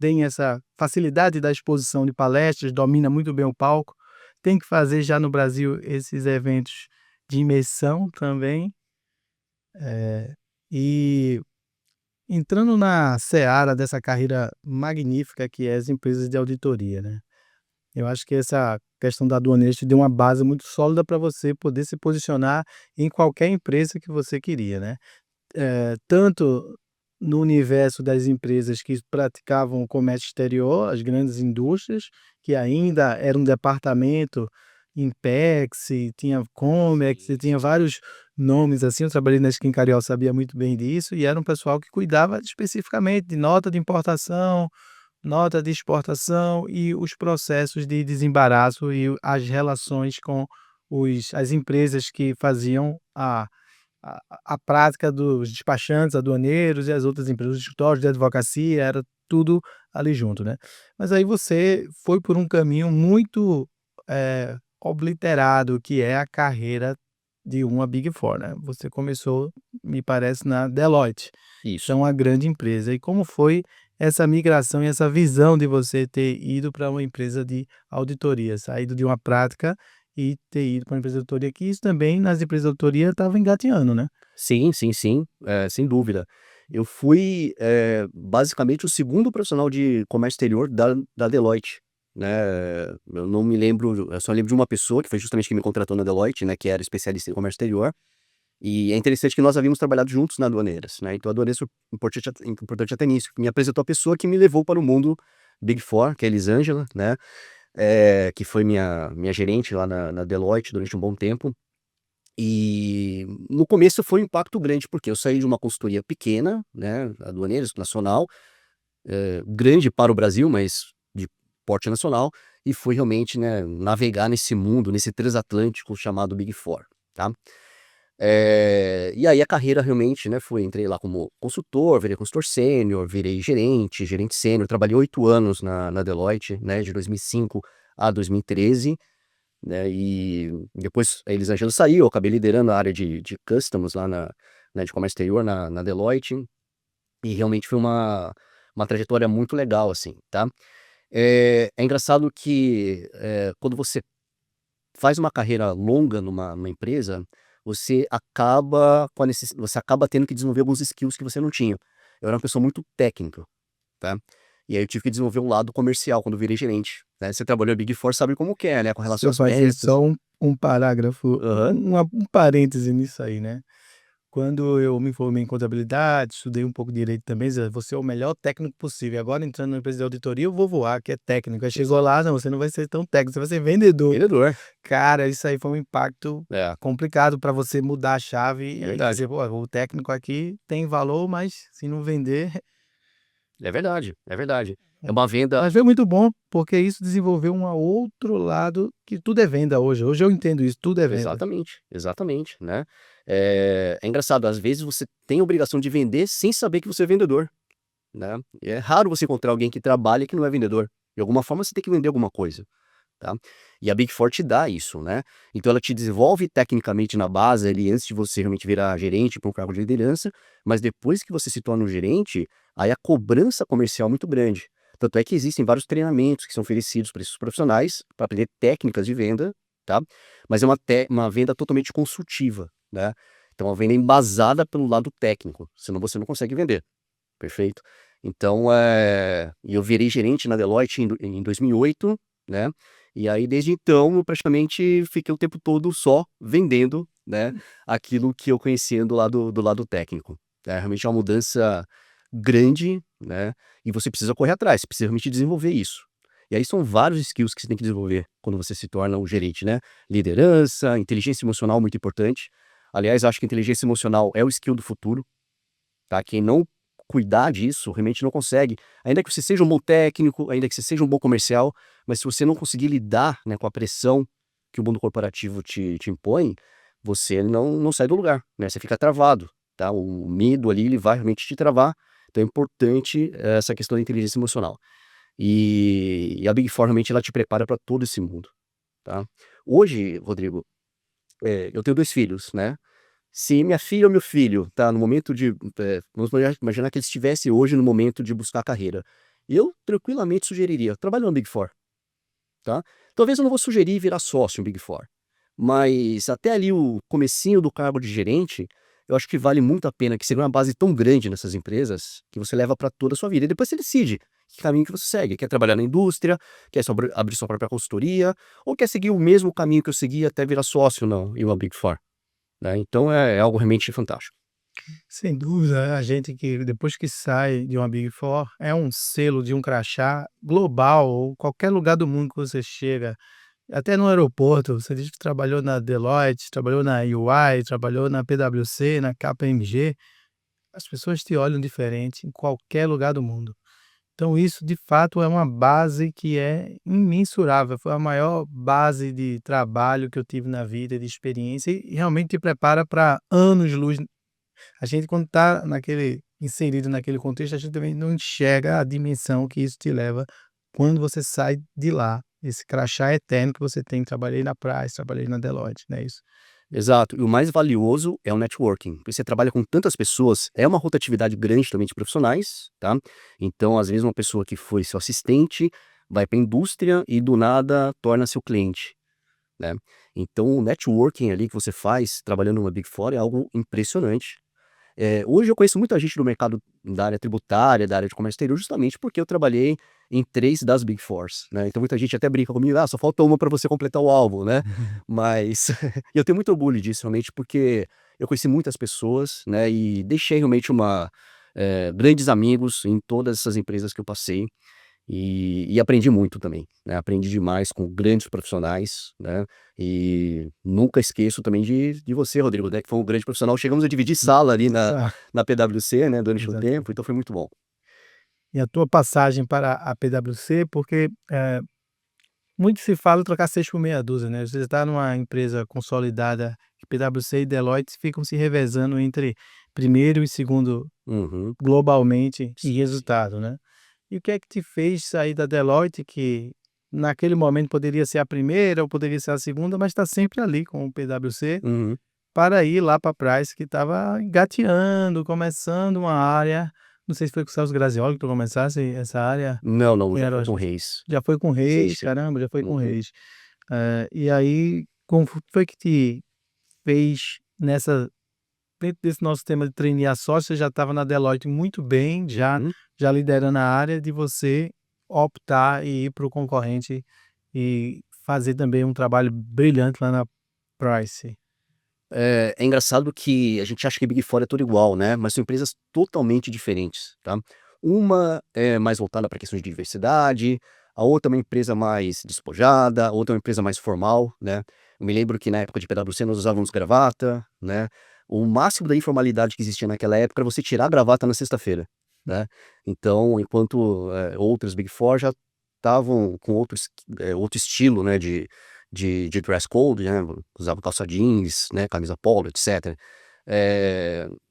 tem essa facilidade da exposição de palestras, domina muito bem o palco. Tem que fazer já no Brasil esses eventos de imersão também. E entrando na seara dessa carreira magnífica que é as empresas de auditoria, né. Eu acho que essa questão da aduaneira te deu uma base muito sólida para você poder se posicionar em qualquer empresa que você queria, né. Tanto no universo das empresas que praticavam o comércio exterior, as grandes indústrias, que ainda era um departamento Impex, tinha Comex, e Sim, tinha sim. vários nomes assim, eu trabalhei na Skin Cariol, sabia muito bem disso, e era um pessoal que cuidava especificamente de nota de importação, nota de exportação e os processos de desembaraço e as relações com as empresas que faziam a prática dos despachantes aduaneiros e as outras empresas, os escritórios de advocacia, era tudo ali junto, né. Mas aí você foi por um caminho muito, obliterado, que é a carreira de uma Big Four, né. Você começou, me parece, na Deloitte, que é Isso. uma grande empresa. E como foi essa migração e essa visão de você ter ido para uma empresa de auditoria, saído de uma prática e ter ido para uma empresa de auditoria, que isso também nas empresas de auditoria estava engatinhando, né. Sim, sim, sim, sem dúvida. Eu fui, basicamente o segundo profissional de comércio exterior da Deloitte, né. Eu não me lembro, eu só lembro de uma pessoa que foi justamente quem me contratou na Deloitte, né, que era especialista em comércio exterior, e é interessante que nós havíamos trabalhado juntos na Aduaneiras, né, então a Aduaneiras foi importante até nisso, que me apresentou a pessoa que me levou para o mundo Big Four, que é a Elisângela, né, que foi minha gerente lá na Deloitte durante um bom tempo. E no começo foi um impacto grande, porque eu saí de uma consultoria pequena, né, aduaneiras, nacional, grande para o Brasil, mas de porte nacional, e fui realmente, né, navegar nesse mundo, nesse transatlântico chamado Big Four, tá? E aí a carreira realmente, né, entrei lá como consultor, virei consultor sênior, virei gerente, gerente sênior, trabalhei 8 anos na Deloitte, né, de 2005 a 2013, né, e depois a Elisângela saiu, eu acabei liderando a área de customs lá né, de comércio exterior na Deloitte, e realmente foi uma trajetória muito legal, assim, tá? É engraçado que quando você faz uma carreira longa numa empresa, você acaba tendo que desenvolver alguns skills que você não tinha. Eu era uma pessoa muito técnica, tá? E aí eu tive que desenvolver um lado comercial quando eu virei gerente, né? Você trabalhou em Big Four, sabe como que é, né? Com Se relação eu às fazer peças. só um parágrafo, Aham. um parêntese nisso aí, né. Quando eu me formei em contabilidade, estudei um pouco de direito também, dizia: "Você é o melhor técnico possível, agora entrando na empresa de auditoria eu vou voar, que é técnico". Aí chegou lá: "Não, você não vai ser tão técnico, você vai ser vendedor". Vendedor. Cara, isso aí foi um impacto É, complicado para você mudar a chave é e verdade. dizer: "Pô, o técnico aqui tem valor, mas se não vender". É verdade, é verdade. É uma venda. Mas foi muito bom, porque isso desenvolveu um outro lado que tudo é venda hoje. Hoje eu entendo isso, tudo é venda. Exatamente, exatamente, né. É engraçado, às vezes você tem a obrigação de vender sem saber que você é vendedor, né. E é raro você encontrar alguém que trabalha que não é vendedor. De alguma forma você tem que vender alguma coisa, tá. E a Big Four te dá isso, né. Então ela te desenvolve tecnicamente na base ali antes de você realmente virar gerente para um cargo de liderança, mas depois que você se torna um gerente, aí a cobrança comercial é muito grande. Tanto é que existem vários treinamentos que são oferecidos para esses profissionais, para aprender técnicas de venda, tá. Mas é uma venda totalmente consultiva, né. Então a venda é embasada pelo lado técnico, senão você não consegue vender, perfeito? Então, e eu virei gerente na Deloitte em 2008, né, e aí desde então eu praticamente fiquei o tempo todo só vendendo, né, aquilo que eu conhecia do lado técnico. É realmente uma mudança grande, né, e você precisa correr atrás, você precisa realmente desenvolver isso. E aí são vários skills que você tem que desenvolver quando você se torna um gerente, né. Liderança, inteligência emocional muito importante. Aliás, acho que inteligência emocional é o skill do futuro, tá? Quem não cuidar disso, realmente não consegue. Ainda que você seja um bom técnico, ainda que você seja um bom comercial, mas se você não conseguir lidar, né, com a pressão que o mundo corporativo te impõe, você não sai do lugar, né, você fica travado, tá? O medo ali, ele vai realmente te travar, então é importante essa questão da inteligência emocional. E a Big Four realmente ela te prepara para todo esse mundo, tá? Hoje, Rodrigo, eu tenho 2 filhos, né. Se minha filha ou meu filho tá no momento de, vamos imaginar que ele estivesse hoje no momento de buscar carreira, eu tranquilamente sugeriria: trabalhe numa Big Four, tá. Talvez eu não vou sugerir virar sócio em Big Four, mas até ali o comecinho do cargo de gerente, eu acho que vale muito a pena, que seria uma base tão grande nessas empresas, que você leva para toda a sua vida e depois você decide que caminho que você segue, quer trabalhar na indústria, quer abrir sua própria consultoria, ou quer seguir o mesmo caminho que eu segui até virar sócio em uma Big Four, né, então é algo realmente fantástico. Sem dúvida, a gente que depois que sai de uma Big Four, é um selo de um crachá global ou qualquer lugar do mundo que você chega, até no aeroporto, você diz que trabalhou na Deloitte, trabalhou na EY, trabalhou na PwC, na KPMG, as pessoas te olham diferente em qualquer lugar do mundo. Então isso de fato é uma base que é imensurável, foi a maior base de trabalho que eu tive na vida, de experiência e realmente te prepara para anos-luz. A gente quando está inserido naquele contexto, a gente também não enxerga a dimensão que isso te leva quando você sai de lá. Esse crachá eterno que você tem, trabalhei na Price, trabalhei na Deloitte, não é isso? Exato, e o mais valioso é o networking, porque você trabalha com tantas pessoas, é uma rotatividade grande também de profissionais, tá. Então, às vezes, uma pessoa que foi seu assistente, vai para a indústria e do nada torna seu cliente, né. Então o networking ali que você faz trabalhando numa Big Four é algo impressionante. Hoje eu conheço muita gente do mercado da área tributária, da área de comércio exterior, justamente porque eu trabalhei em 3 das Big Fours, né, então muita gente até brinca comigo: "Ah, só falta uma para você completar o álbum", né, mas e eu tenho muito orgulho disso realmente, porque eu conheci muitas pessoas, né, e deixei realmente grandes amigos em todas essas empresas que eu passei, e aprendi muito também, né, aprendi demais com grandes profissionais, né, e nunca esqueço também de você, Rodrigo, né, que foi um grande profissional. Chegamos a dividir sala ali Ah, na PwC, né, durante um tempo, exatamente. então foi muito bom. E a tua passagem para a PwC, porque, muito se fala trocar 6 por meia dúzia, né. Você está numa empresa consolidada, PwC e Deloitte ficam se revezando entre primeiro e segundo Uhum. globalmente em Sim, sim. resultado, né. E o que é que te fez sair da Deloitte, que naquele momento poderia ser a primeira ou poderia ser a segunda, mas está sempre ali com o PwC, Uhum. para ir lá para a Price, que estava engateando, começando uma área, não sei se foi com o Celso Grazioli que tu começasse essa área, Não, não, quem já era foi o com o Reis. já foi com o Sim, Reis, sim. caramba, já foi com o Uhum. Reis. E aí, como foi que te fez nessa dentro desse nosso tema de trainee a sócio, você já estava na Deloitte muito bem, Uhum. já liderando a área, de você optar e ir para o concorrente e fazer também um trabalho brilhante lá na Price. É engraçado que a gente acha que Big Four é tudo igual, né, mas são empresas totalmente diferentes, tá. Uma é mais voltada para questões de diversidade, a outra é uma empresa mais despojada, a outra é uma empresa mais formal, né. Eu me lembro que na época de PwC nós usávamos gravata, né. O máximo da informalidade que existia naquela época era você tirar a gravata na sexta-feira, né. Então, enquanto, outras Big Four já estavam com outro estilo, né, de dress code, né, usava calça jeans, né, camisa polo, etcétera.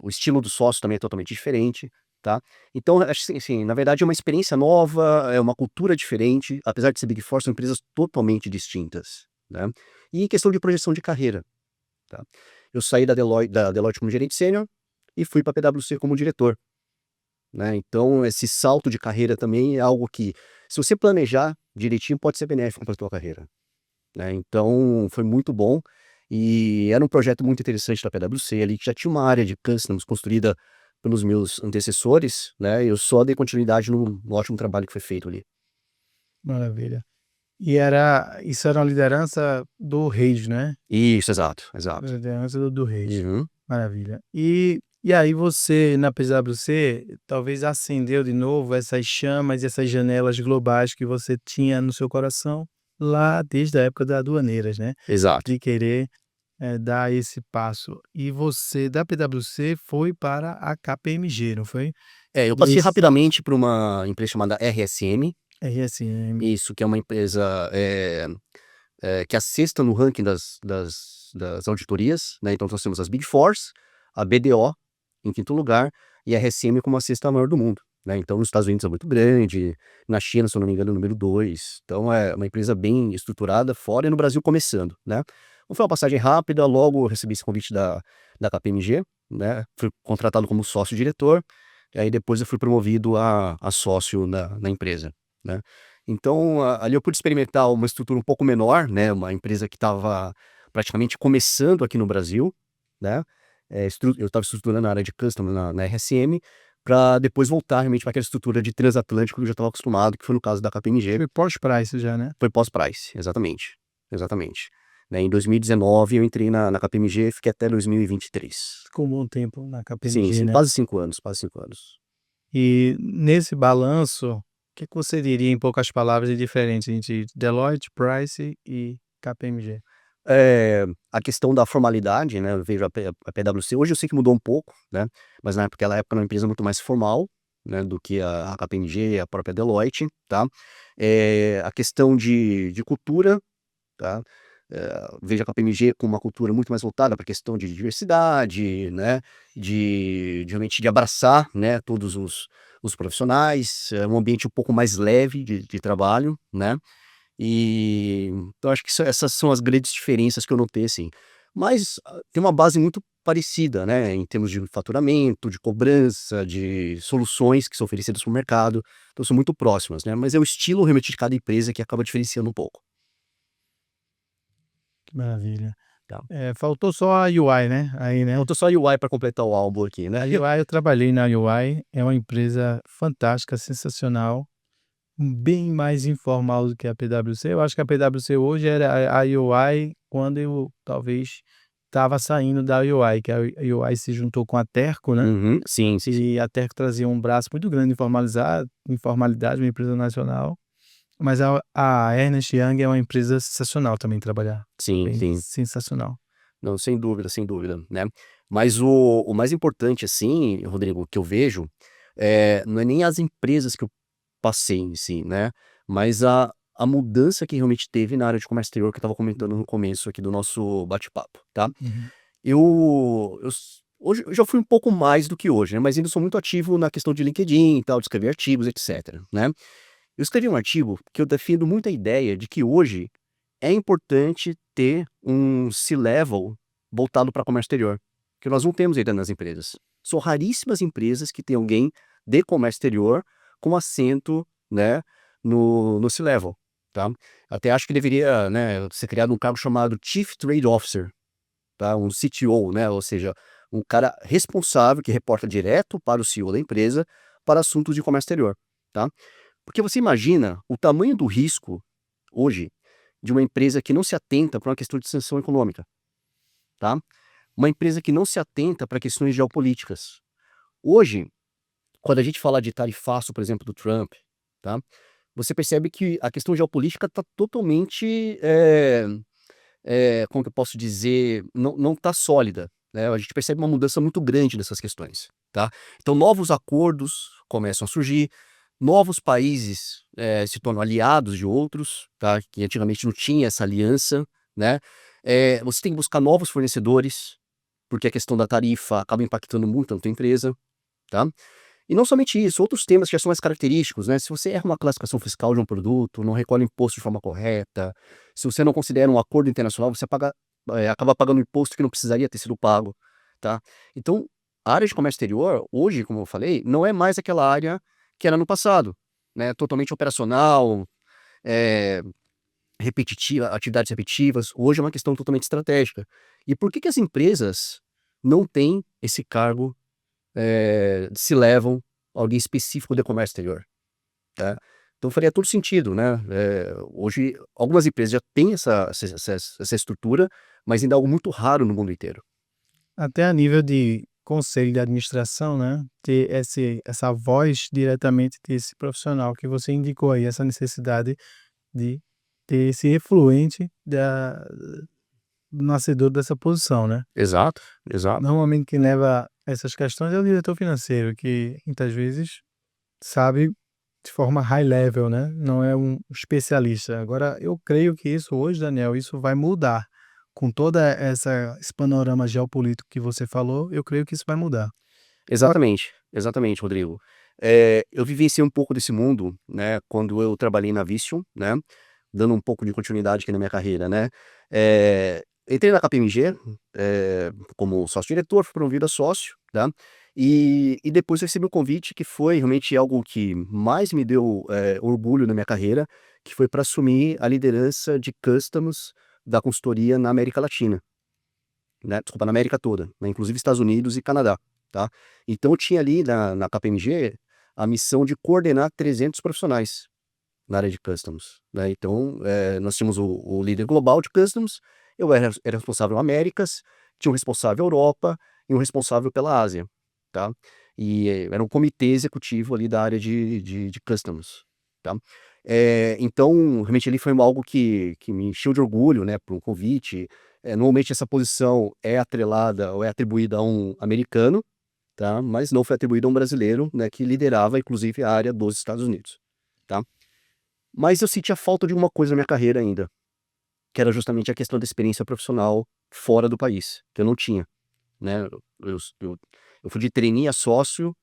O estilo do sócio também é totalmente diferente, tá. Então acho assim, na verdade é uma experiência nova, é uma cultura diferente, apesar de ser Big Four, são empresas totalmente distintas, né. E em questão de projeção de carreira, tá. Eu saí da Deloitte como gerente sênior e fui para a PwC como diretor, né. Então esse salto de carreira também é algo que, se você planejar direitinho, pode ser benéfico para a tua carreira, né, então foi muito bom, e era um projeto muito interessante da PwC ali, que já tinha uma área de customs construída pelos meus antecessores, né, eu só dei continuidade no ótimo trabalho que foi feito ali. Maravilha. Isso era uma liderança do Reis, né? Isso, exato, exato. Liderança do Reis. Uhum. Maravilha. E aí você na PwC talvez acendeu de novo essas chamas e essas janelas globais que você tinha no seu coração, lá desde a época da Aduaneiras, né, Exato. de querer, dar esse passo. E você da PwC foi para a KPMG, não foi? Eu passei Desse rapidamente para uma empresa chamada RSM, RSM. isso, que é uma empresa, que é a sexta no ranking das auditorias, né, então nós temos as Big Fours, a BDO em quinto lugar e a RSM como a sexta maior do mundo, né, então nos Estados Unidos é muito grande, na China, se eu não me engano, é o número 2, então é uma empresa bem estruturada fora e no Brasil começando, né. Não foi uma passagem rápida, logo eu recebi esse convite da KPMG, né, fui contratado como sócio-diretor, e aí depois eu fui promovido a sócio na empresa, né. Então, ali eu pude experimentar uma estrutura um pouco menor, né, uma empresa que estava praticamente começando aqui no Brasil, né, eu estava estruturando a área de Customer na RSM, para depois voltar realmente para aquela estrutura de transatlântico que eu já estava acostumado, que foi no caso da KPMG, Foi pós-Price já, né? foi pós-Price, exatamente, exatamente. Né, em 2019 eu entrei na KPMG, fiquei até 2023. Ficou um bom tempo na Sim, KPMG, sim, né? quase 5 anos, quase 5 anos. E nesse balanço, o que que você diria em poucas palavras de diferença entre Deloitte, Price e KPMG? A questão da formalidade, né, eu vejo a PwC hoje eu sei que mudou um pouco, né, mas naquela época era uma empresa muito mais formal, né, do que a KPMG e a própria Deloitte, tá. A questão de cultura, tá, vejo a KPMG com uma cultura muito mais voltada para a questão de diversidade, né, de realmente de abraçar, né, todos os profissionais, é um ambiente um pouco mais leve de trabalho, né. Então acho que essas são as grandes diferenças que eu notei, assim. Mas, tem uma base muito parecida, né, em termos de faturamento, de cobrança, de soluções que são oferecidas para o mercado, então são muito próximas, né, mas é o estilo realmente de cada empresa que acaba diferenciando um pouco. Que maravilha. Tá. Faltou só a UI, né, aí, né. Faltou só a UI para completar o álbum aqui, né. A UI eu trabalhei na UI, é uma empresa fantástica, sensacional, bem mais informal do que a PwC. Eu acho que a PwC hoje era a UI quando eu talvez estava saindo da UI, que a UI se juntou com a Terco, né. Uhum. Sim, sim, sim. E a Terco trazia um braço muito grande de informalidade, uma empresa nacional, mas a Ernst Young é uma empresa sensacional também de trabalhar, Sim, bem sim. sensacional. Não, sem dúvida, né. Mas o mais importante, assim, Rodrigo, que eu vejo, não é nem as empresas que eu passei em si, né, mas a mudança que realmente teve na área de comércio exterior que eu estava comentando no começo aqui do nosso bate-papo, tá? Uhum. Hoje eu já fui um pouco mais do que hoje, né? Mas ainda sou muito ativo na questão de LinkedIn e tal, de escrever artigos, etc, né? Eu escrevi um artigo que eu defendo muito a ideia de que hoje é importante ter um C-level voltado para comércio exterior, que nós não temos ainda nas empresas. São raríssimas empresas que têm alguém de comércio exterior com assento, né, no C-level, tá? Até acho que deveria, né, ser criado um cargo chamado Chief Trade Officer, tá? Um CTO, né? Ou seja, um cara responsável que reporta direto para o CEO da empresa para assuntos de comércio exterior, tá? Porque você imagina o tamanho do risco hoje de uma empresa que não se atenta para uma questão de sanção econômica, tá? Uma empresa que não se atenta para questões geopolíticas. Hoje, quando a gente fala de tarifaço, por exemplo, do Trump, tá? Você percebe que a questão geopolítica está totalmente, como que eu posso dizer, não está sólida, né? A gente percebe uma mudança muito grande nessas questões, tá? Então, novos acordos começam a surgir, novos países se tornam aliados de outros, tá? Que antigamente não tinha essa aliança, né? Você tem que buscar novos fornecedores, porque a questão da tarifa acaba impactando muito a tua empresa, tá? E não somente isso, outros temas que já são mais característicos, né? Se você erra uma classificação fiscal de um produto, não recolhe imposto de forma correta, se você não considera um acordo internacional, você acaba pagando imposto que não precisaria ter sido pago, tá? Então, a área de comércio exterior, hoje, como eu falei, não é mais aquela área que era no passado, né? Totalmente operacional, eh, repetitiva, atividades repetitivas. Hoje é uma questão totalmente estratégica. E por que que as empresas não têm esse cargo se levam alguém específico de comércio exterior, tá? Então faria todo sentido, né? Hoje algumas empresas já têm essa estrutura, mas ainda é algo muito raro no mundo inteiro. Até a nível de conselho de administração, né, ter essa voz diretamente desse profissional que você indicou aí, essa necessidade de ter esse efluente do nascedor dessa posição, né. Exato, exato. Normalmente quem leva essas questões é o diretor financeiro, que muitas vezes sabe de forma high level, né, não é um especialista. Agora eu creio que isso hoje, Daniel, isso vai mudar. Com toda esse panorama geopolítico que você falou, eu creio que isso vai mudar. Ó. Exatamente, exatamente, Rodrigo. Eu vivenciei um pouco desse mundo, né, quando eu trabalhei na Vision, né, dando um pouco de continuidade aqui na minha carreira, né. Entrei na KPMG, como sócio-diretor, fui promovido a sócio, tá, e depois eu recebi um convite que foi realmente algo que mais me deu, orgulho na minha carreira, que foi para assumir a liderança de customs da consultoria na América Latina, né, desculpa, na América toda, né, inclusive Estados Unidos e Canadá, tá. Então eu tinha ali na KPMG a missão de coordenar 300 profissionais na área de customs, né. Então, nós tínhamos o líder global de customs, eu era responsável Américas, tinha um responsável Europa e um responsável pela Ásia, tá. E era um comitê executivo ali da área de customs, tá. Então, realmente ali foi algo que me encheu de orgulho, né, por um convite. Normalmente essa posição é atrelada ou é atribuída a um americano, tá, mas não foi atribuída a um brasileiro, né, que liderava inclusive a área dos Estados Unidos, tá. Mas eu sentia falta de uma coisa na minha carreira ainda, que era justamente a questão da experiência profissional fora do país, que eu não tinha, né. Eu fui de trainee a sócio,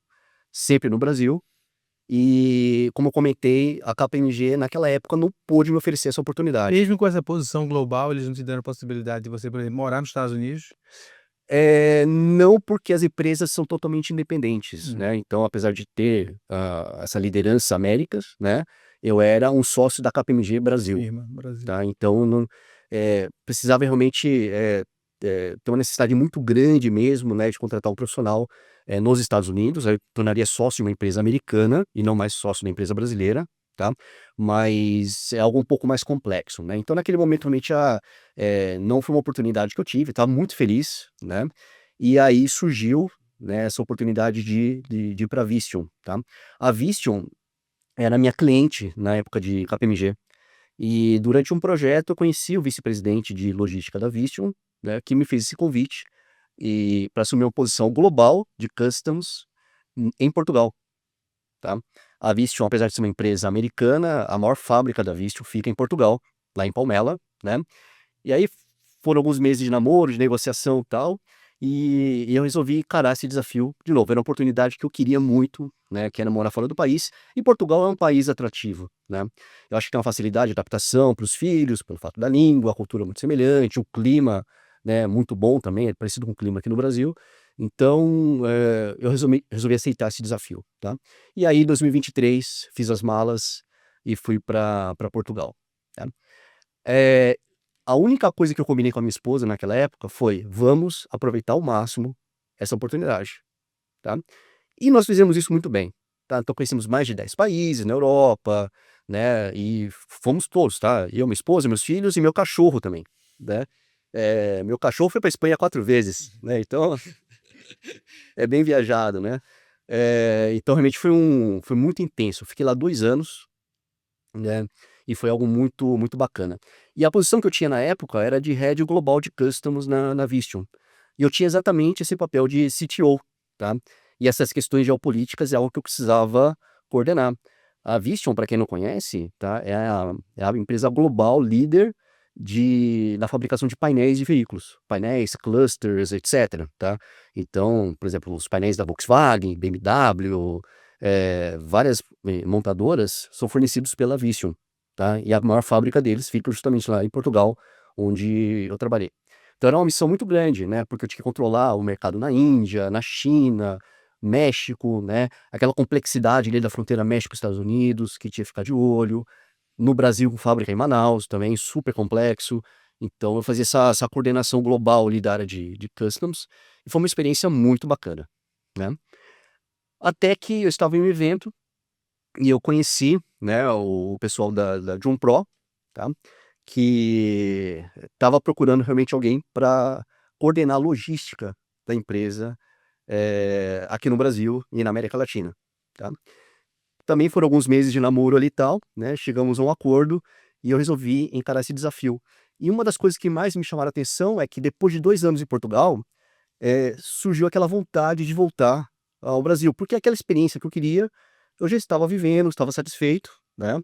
sempre no Brasil, e como eu comentei, a KPMG naquela época não pôde me oferecer essa oportunidade. Mesmo com essa posição global, eles não te deram a possibilidade de você, por exemplo, morar nos Estados Unidos? Não, porque as empresas são totalmente independentes, Hum, né, então apesar de ter, essa liderança Américas, né, eu era um sócio da KPMG Brasil, firma, Brasil. tá, então não precisava realmente, ter uma necessidade muito grande mesmo, né, de contratar um profissional, nos Estados Unidos, aí eu tornaria sócio de uma empresa americana e não mais sócio da empresa brasileira, tá, mas é algo um pouco mais complexo, né, então naquele momento realmente não foi uma oportunidade que eu tive, estava muito feliz, né, e aí surgiu, né, essa oportunidade de ir pra Vistion, tá. A Vistion era minha cliente na época de KPMG, e durante um projeto eu conheci o vice-presidente de logística da Vistion, né, que me fez esse convite, para assumir uma posição global de customs em Portugal, tá. A Vistion, apesar de ser uma empresa americana, a maior fábrica da Vistion fica em Portugal, lá em Palmela, né? E aí foram alguns meses de namoro, de negociação e tal, e eu resolvi encarar esse desafio de novo. Era uma oportunidade que eu queria muito, né? Que era morar fora do país. E Portugal é um país atrativo, né? Eu acho que tem uma facilidade de adaptação para os filhos, pelo fato da língua, a cultura muito semelhante, o clima, né? Muito bom também, é parecido com o clima aqui no Brasil. Então, eu resolvi aceitar esse desafio, tá? E aí, em 2023, fiz as malas e fui para Portugal, tá? Eh, a única coisa que eu combinei com a minha esposa naquela época foi: "Vamos aproveitar ao máximo essa oportunidade", tá. E nós fizemos isso muito bem, tá. Então conhecemos mais de 10 países na Europa, né, e fomos todos, tá. Eu, minha esposa, meus filhos e meu cachorro também, né. Meu cachorro foi pra Espanha 4 vezes, né, então é bem viajado, né. Então realmente foi muito intenso. Eu fiquei lá 2 anos, né, e foi algo muito muito bacana. E a posição que eu tinha na época era de Head Global de Customs na Vistion. E eu tinha exatamente esse papel de CTO, tá. E essas questões geopolíticas é algo que eu precisava coordenar. A Vistion, para quem não conhece, tá, é a empresa global líder na fabricação de painéis de veículos, painéis, clusters, etcétera, tá. Então, por exemplo, os painéis da Volkswagen, BMW, várias, montadoras são fornecidos pela Vistion, tá, e a maior fábrica deles fica justamente lá em Portugal, onde eu trabalhei. Então era uma missão muito grande, né, porque eu tinha que controlar o mercado na Índia, na China, México, né, aquela complexidade ali da fronteira México-Estados Unidos, que tinha que ficar de olho. No Brasil, com fábrica em Manaus, também super complexo. Então eu fazia essa coordenação global ali da área de customs, e foi uma experiência muito bacana, né. Até que eu estava em um evento e eu conheci, né, o pessoal da Joom Pro, tá, que estava procurando realmente alguém para coordenar a logística da empresa, aqui no Brasil e na América Latina, tá. Também foram alguns meses de namoro ali e tal, né, chegamos a um acordo e eu resolvi encarar esse desafio. E uma das coisas que mais me chamaram a atenção é que depois de 2 anos em Portugal, surgiu aquela vontade de voltar ao Brasil, porque aquela experiência que eu queria, eu já estava vivendo, estava satisfeito, né,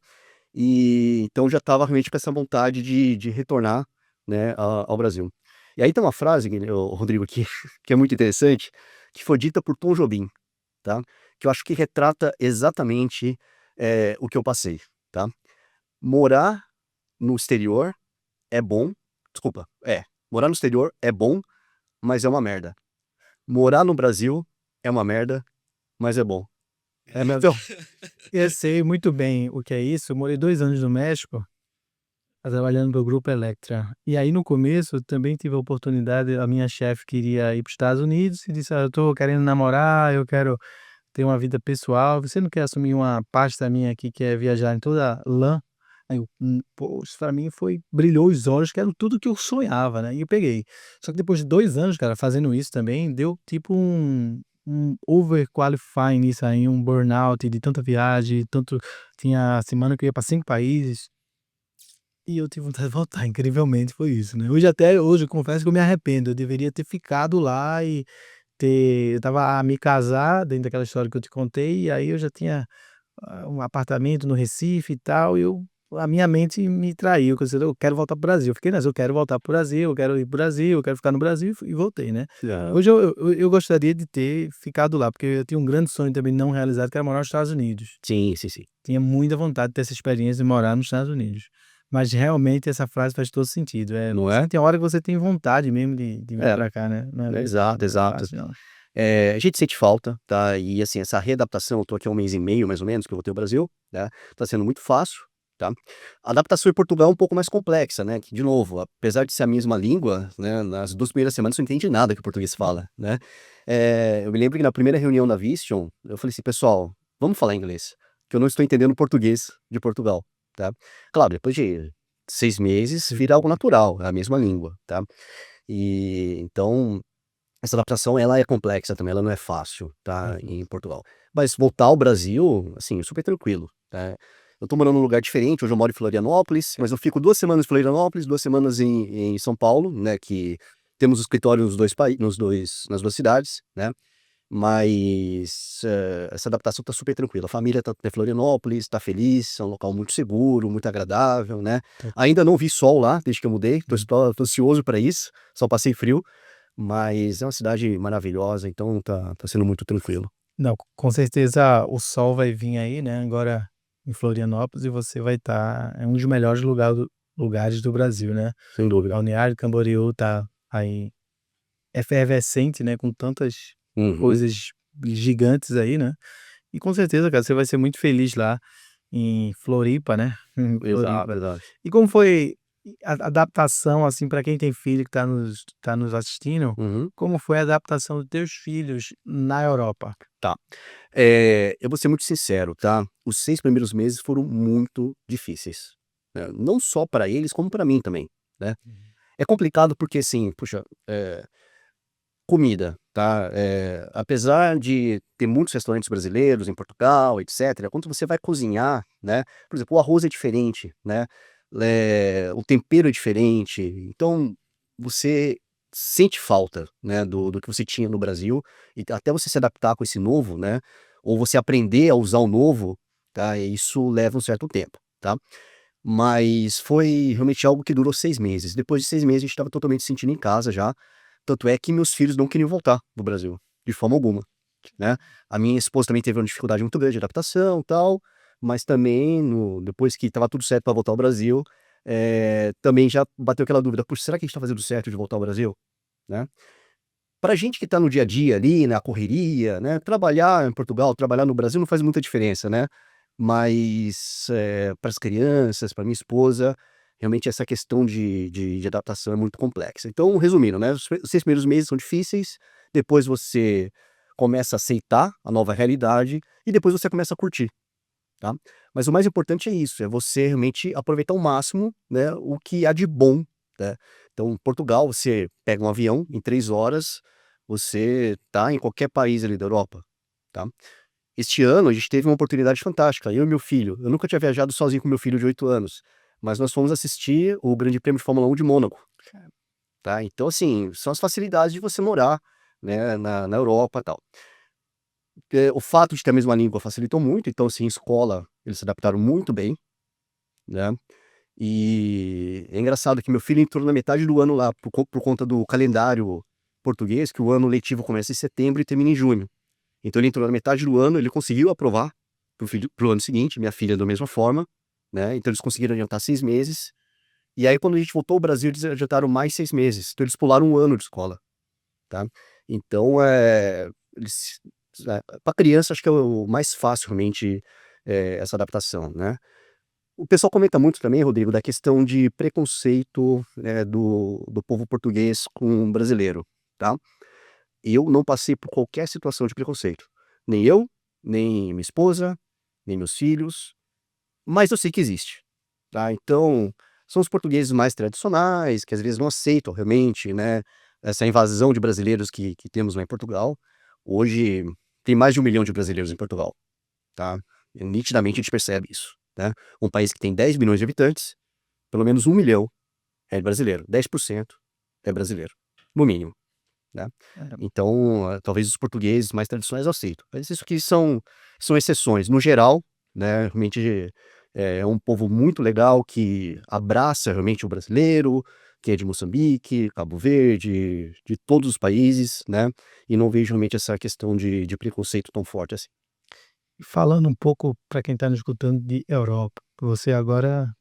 e então já estava realmente com essa vontade de retornar, né, ao Brasil. E aí tem uma frase, Rodrigo, que que é muito interessante, que foi dita por Tom Jobim, tá, que eu acho que retrata exatamente, o que eu passei, tá. Morar no exterior é bom, desculpa, morar no exterior é bom, mas é uma merda. Morar no Brasil é uma merda, mas é bom. É mesmo. Então Eu sei muito bem o que é isso. Eu morei 2 anos no México, trabalhando para o Grupo Electra. E aí, no começo, eu também tive a oportunidade. A minha chefe queria ir para os Estados Unidos e disse: "Ah, eu estou querendo namorar, eu quero ter uma vida pessoal. Você não quer assumir uma pasta minha aqui, que é viajar em toda a LAN?" Aí eu, pô, isso pra mim foi brilhou os olhos, que era tudo que eu sonhava, né, e eu peguei. Só que depois de 2 anos, cara, fazendo isso também, deu tipo um overqualifying nisso aí, um burnout de tanta viagem, tanto tinha semana que eu ia para 5 países, e eu tive vontade de voltar, incrivelmente foi isso, né. Até hoje eu confesso que eu me arrependo, eu deveria ter ficado lá e eu estava a me casar, dentro daquela história que eu te contei, e aí eu já tinha, um apartamento no Recife e tal, e a minha mente me traiu, que eu quero voltar para o Brasil. Eu fiquei nessa: "Eu quero voltar para o Brasil, eu quero ir para o Brasil, eu quero ficar no Brasil", e voltei, né. aham. Hoje eu gostaria de ter ficado lá, porque eu tinha um grande sonho também não realizado, que era morar nos Estados Unidos. Sim, sim, sim. Tinha muita vontade de ter essa experiência de morar nos Estados Unidos. Mas realmente essa frase faz todo sentido, Não é? sim, tem hora que você tem vontade mesmo de vir É, para cá, né, exato, não é exato. fácil não. A gente sente falta, tá, e assim, essa readaptação, eu tô aqui há 1 mês e meio mais ou menos que eu voltei ao Brasil, né, tá sendo muito fácil, tá. A adaptação em Portugal é um pouco mais complexa, né, que de novo, apesar de ser a mesma língua, né, nas 2 primeiras semanas você não entende nada que o português fala, né. Eu me lembro que na primeira reunião da Vistion, eu falei assim: "Pessoal, vamos falar inglês, que eu não estou entendendo o português de Portugal", tá. Claro, depois de 6 meses vira algo natural, é a mesma língua, tá. E então essa adaptação ela é complexa também, ela não é fácil, tá, Uhum. em Portugal. Mas voltar ao Brasil, assim, super tranquilo, né. Eu tô morando num lugar diferente, hoje eu moro em Florianópolis, mas eu fico 2 semanas em Florianópolis, 2 semanas em São Paulo, né, que temos escritório nos 2 nas 2 cidades, né. mas essa adaptação tá super tranquila. A família tá em Florianópolis, tá feliz, é um local muito seguro, muito agradável, né. Tá. Ainda não vi sol lá desde que eu mudei, Uhum. tô ansioso para isso, só passei frio, mas é uma cidade maravilhosa, então tá sendo muito tranquilo. Não, com certeza o sol vai vir aí, né, agora em Florianópolis, e você vai estar em um dos melhores lugares do Brasil, né. Sem dúvida. Balneário Camboriú tá aí efervescente, né, com tantas Uhum. coisas gigantes aí, né. E com certeza, cara, você vai ser muito feliz lá em Floripa, né, em Exato, Floripa. exato. E como foi a adaptação, assim, para quem tem filho que tá nos assistindo, Uhum. como foi a adaptação dos teus filhos na Europa? Tá. Eu vou ser muito sincero, tá, os 6 primeiros meses foram muito difíceis, não só para eles como para mim também, né. Uhum. É complicado porque, assim, puxa, comida, tá, apesar de ter muitos restaurantes brasileiros em Portugal, etcétera, quando você vai cozinhar, né, por exemplo, o arroz é diferente, né, o tempero é diferente, então você sente falta, né, do que você tinha no Brasil, e até você se adaptar com esse novo, né, ou você aprender a usar o novo, tá, isso leva um certo tempo, tá. Mas foi realmente algo que durou 6 meses. Depois de 6 meses a gente estava totalmente se sentindo em casa já, tanto é que meus filhos não queriam voltar para o Brasil, de forma alguma, né. A minha esposa também teve uma dificuldade muito grande de adaptação, tal, mas também depois que estava tudo certo para voltar ao Brasil, também já bateu aquela dúvida: "Puxa, será que a gente tá fazendo certo de voltar ao Brasil?", né. Pra gente que tá no dia a dia ali, na correria, né, trabalhar em Portugal, trabalhar no Brasil não faz muita diferença, né, mas, para as crianças, para minha esposa, realmente essa questão de adaptação é muito complexa. Então, resumindo, né, os 6 primeiros meses são difíceis, depois você começa a aceitar a nova realidade e depois você começa a curtir, tá. Mas o mais importante é isso, é você realmente aproveitar ao máximo, né, o que há de bom, né. Então, Portugal, você pega um avião, em 3 horas, você tá em qualquer país ali da Europa, tá. Este ano a gente teve uma oportunidade fantástica, eu e meu filho. Eu nunca tinha viajado sozinho com meu filho de 8 anos, mas nós fomos assistir o Grande Prêmio de Fórmula 1 de Mônaco, tá. Então, assim, são as facilidades de você morar, né, na Europa, tal. O fato de ter a mesma língua facilitou muito, então, assim, escola, eles se adaptaram muito bem, né. E é engraçado que meu filho entrou na metade do ano lá, por conta do calendário português, que o ano letivo começa em setembro e termina em junho. Então ele entrou na metade do ano, ele conseguiu aprovar para o ano seguinte, minha filha da mesma forma, né, então eles conseguiram adiantar 6 meses, e aí quando a gente voltou ao Brasil eles adiantaram mais 6 meses, então eles pularam um ano de escola, tá. Então, eles pra criança acho que é o mais fácil realmente, essa adaptação, né. O pessoal comenta muito também, Rodrigo, da questão de preconceito, do povo português com o brasileiro, tá. Eu não passei por qualquer situação de preconceito, nem eu, nem minha esposa, nem meus filhos, mas eu sei que existe, tá. Então, são os portugueses mais tradicionais, que às vezes não aceitam realmente, né, essa invasão de brasileiros que temos lá em Portugal. Hoje tem mais de 1 milhão de brasileiros em Portugal, tá. E nitidamente a gente percebe isso, né. Um país que tem 10 milhões de habitantes, pelo menos 1 milhão é brasileiro, 10% é brasileiro, no mínimo, né. É. Então, talvez os portugueses mais tradicionais aceitam, mas isso aqui são exceções. No geral, né, realmente, é um povo muito legal que abraça realmente o brasileiro, que é de Moçambique, Cabo Verde, de todos os países, né, e não vejo realmente essa questão de preconceito tão forte assim. E falando um pouco para quem está nos escutando de Europa, você agora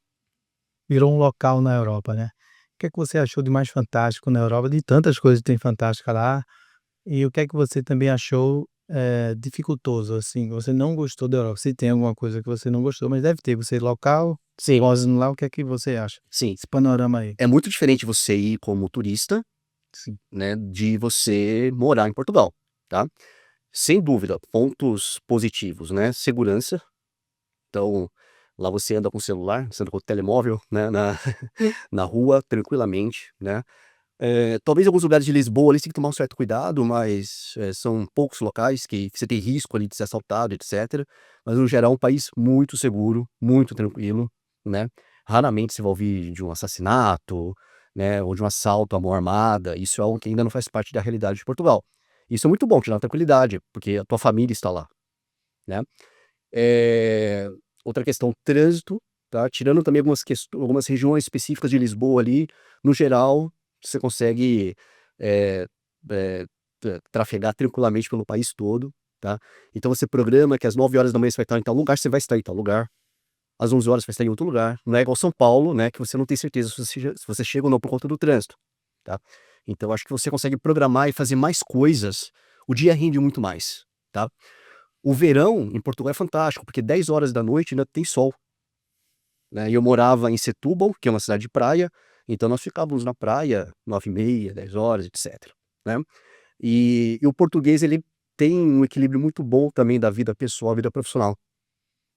virou um local na Europa, né. O que é que você achou de mais fantástico na Europa, de tantas coisas que tem fantástica lá, e o que é que você também achou, dificultoso, assim, você não gostou da Europa? Se tem alguma coisa que você não gostou, mas deve ter, você local, Sim, sozinho lá, o que é que você acha? sim. Esse panorama aí. É muito diferente você ir como turista, Sim. né, de você morar em Portugal, tá. Sem dúvida, pontos positivos, né, segurança, então, lá você anda com o celular, você anda com o telemóvel, né, na rua tranquilamente, né. Talvez alguns lugares de Lisboa ali você tem que tomar um certo cuidado, mas, são poucos locais que você tem risco ali de ser assaltado, etcétera, mas no geral é um país muito seguro, muito tranquilo, né. Raramente você vai ouvir de um assassinato, né, ou de um assalto à mão armada, isso é algo que ainda não faz parte da realidade de Portugal. Isso é muito bom, te dá tranquilidade, porque a tua família está lá, né? Outra questão, trânsito, tá? Tirando também algumas regiões específicas de Lisboa ali, no geral, você consegue eh, eh, trafegar tranquilamente pelo país todo, tá? Então você programa que às 9 horas da manhã você vai estar em tal lugar, você vai estar em tal lugar. Às 11 horas você vai estar em outro lugar. Não é igual São Paulo, né, que você não tem certeza se você chega ou não por conta do trânsito, tá? Então acho que você consegue programar e fazer mais coisas, o dia rende muito mais, tá? O verão em Portugal é fantástico, porque 10 horas da noite ainda tem sol, né? E eu morava em Setúbal, que é uma cidade de praia, então nós ficávamos na praia 9h30, 10 horas, etc, né? E o português, ele tem um equilíbrio muito bom também da vida pessoal e vida profissional.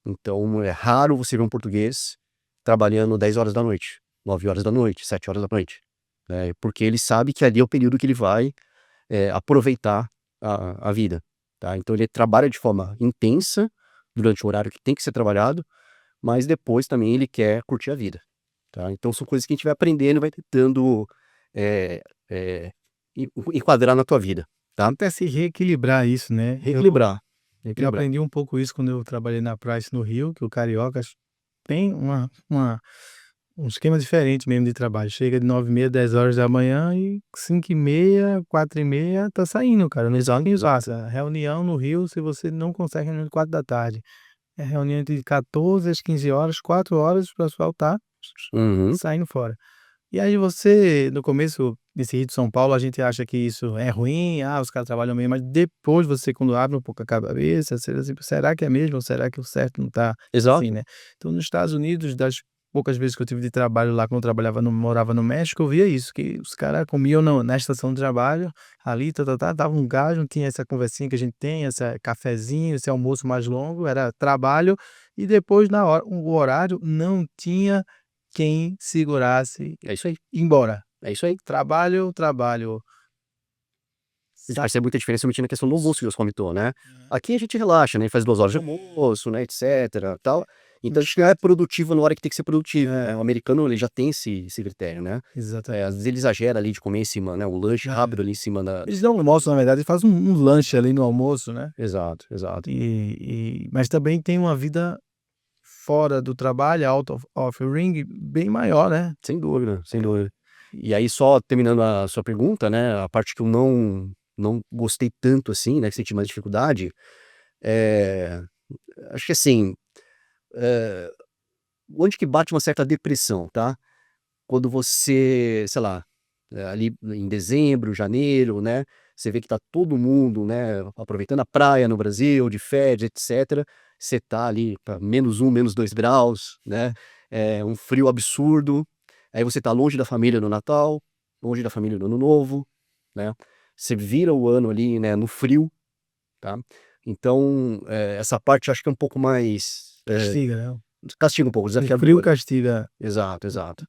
Então é raro você ver um português trabalhando 10 horas da noite, 9 horas da noite, 7 horas da noite, né? Porque ele sabe que ali é o período que ele vai aproveitar a vida, tá? Então ele trabalha de forma intensa durante o horário que tem que ser trabalhado, mas depois também ele quer curtir a vida, tá? Então são coisas que a gente vai aprendendo e vai tentando eh, eh, enquadrar na tua vida, tá? Até se reequilibrar isso, né. Reequilibrar, Eu reequilibrar. aprendi um pouco isso quando eu trabalhei na Price no Rio, que o cariocas tem um esquema diferente mesmo de trabalho. Chega de 9h30, 10 horas da manhã e 5h30, 4h30 tá saindo, cara. Não Exato, tem exato. passa. Reunião no Rio, se você não consegue reunião de 4 da tarde. É reunião de 14 às 15 horas, 4 horas, o pessoal tá Uhum. saindo fora. E aí você, no começo desse Rio de São Paulo, a gente acha que isso é ruim, os caras trabalham bem, mas depois você, quando abre um pouco a cabeça, você assim: "Será que é mesmo ou será que o certo não tá assim, Exato. né?". Então, nos Estados Unidos, das poucas vezes que eu tive de trabalho lá, quando eu morava no México, eu via isso, que os caras comiam na estação de trabalho, ali, tá, dava um gás, não tinha essa conversinha que a gente tem, esse cafezinho, esse almoço mais longo, era trabalho, e depois na hora o horário não tinha quem segurasse É isso aí, ir embora. é isso aí. Trabalho, trabalho. Sa Faz muita diferença somente na questão do almoço que você comentou, né. Aham. Aqui a gente relaxa, né, faz 2 horas de almoço, né, etcétera, tal. Então a gente não é produtivo na hora que tem que ser produtivo, né. O americano, ele já tem esse critério, né. Exatamente. Às vezes ele exagera ali de comer em cima, né, um lanche rápido ali em cima da. Eles dão um almoço, na verdade, faz um lanche ali no almoço, né. Exato, exato. Mas também tem uma vida fora do trabalho, out of ring, bem maior, né. Sem dúvida, sem dúvida. E aí só terminando a sua pergunta, né, a parte que eu não gostei tanto assim, né, que senti mais dificuldade, eh, acho que assim, eh, onde que bate uma certa depressão, tá? Quando você, sei lá, ali em dezembro, janeiro, né, você vê que tá todo mundo, né, aproveitando a praia no Brasil, de férias, etcétera, você tá ali pra -1, -2 graus, né, um frio absurdo, aí você tá longe da família no Natal, longe da família no Ano Novo, né, você vira o ano ali, né, no frio, tá. Então, essa parte eu acho que é um pouco mais, Castiga, né. castiga um pouco, O frio desafiadora. castiga. Exato, exato.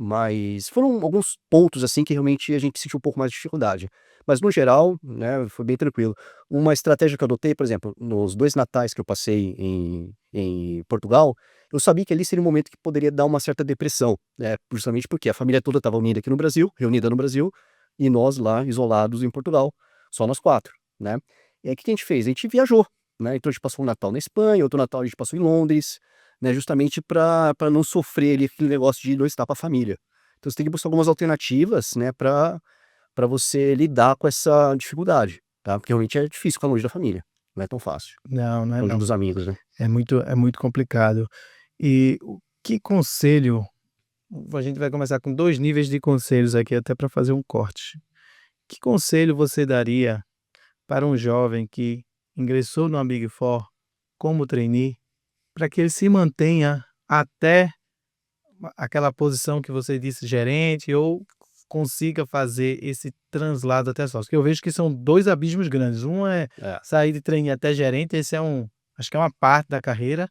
Mas foram alguns pontos, assim, que realmente a gente sentiu um pouco mais de dificuldade. Mas no geral, né, foi bem tranquilo. Uma estratégia que eu adotei, por exemplo, nos 2 natais que eu passei em Portugal, eu sabia que ali seria um momento que poderia dar uma certa depressão, né, justamente porque a família toda estava unida aqui no Brasil, reunida no Brasil, e nós lá isolados em Portugal, só nós 4, né. E aí o que que a gente fez? A gente viajou, né, então a gente passou um Natal na Espanha, outro Natal a gente passou em Londres, né, justamente para não sofrer ali aquele negócio de não estar com a família. Então você tem que buscar algumas alternativas, né, para você lidar com essa dificuldade, tá, porque realmente é difícil ficar longe da família, não é tão fácil, Não, não é longe não. dos amigos, né. É muito complicado. E o que conselho a gente vai começar com 2 níveis de conselhos aqui, até para fazer um corte. Que conselho você daria para um jovem que ingressou no Big Four como trainee, para que ele se mantenha até aquela posição que você disse, gerente, ou consiga fazer esse translado até sócio? Porque eu vejo que são 2 abismos grandes. Um é É, sair de trainee até gerente, esse acho que é uma parte da carreira.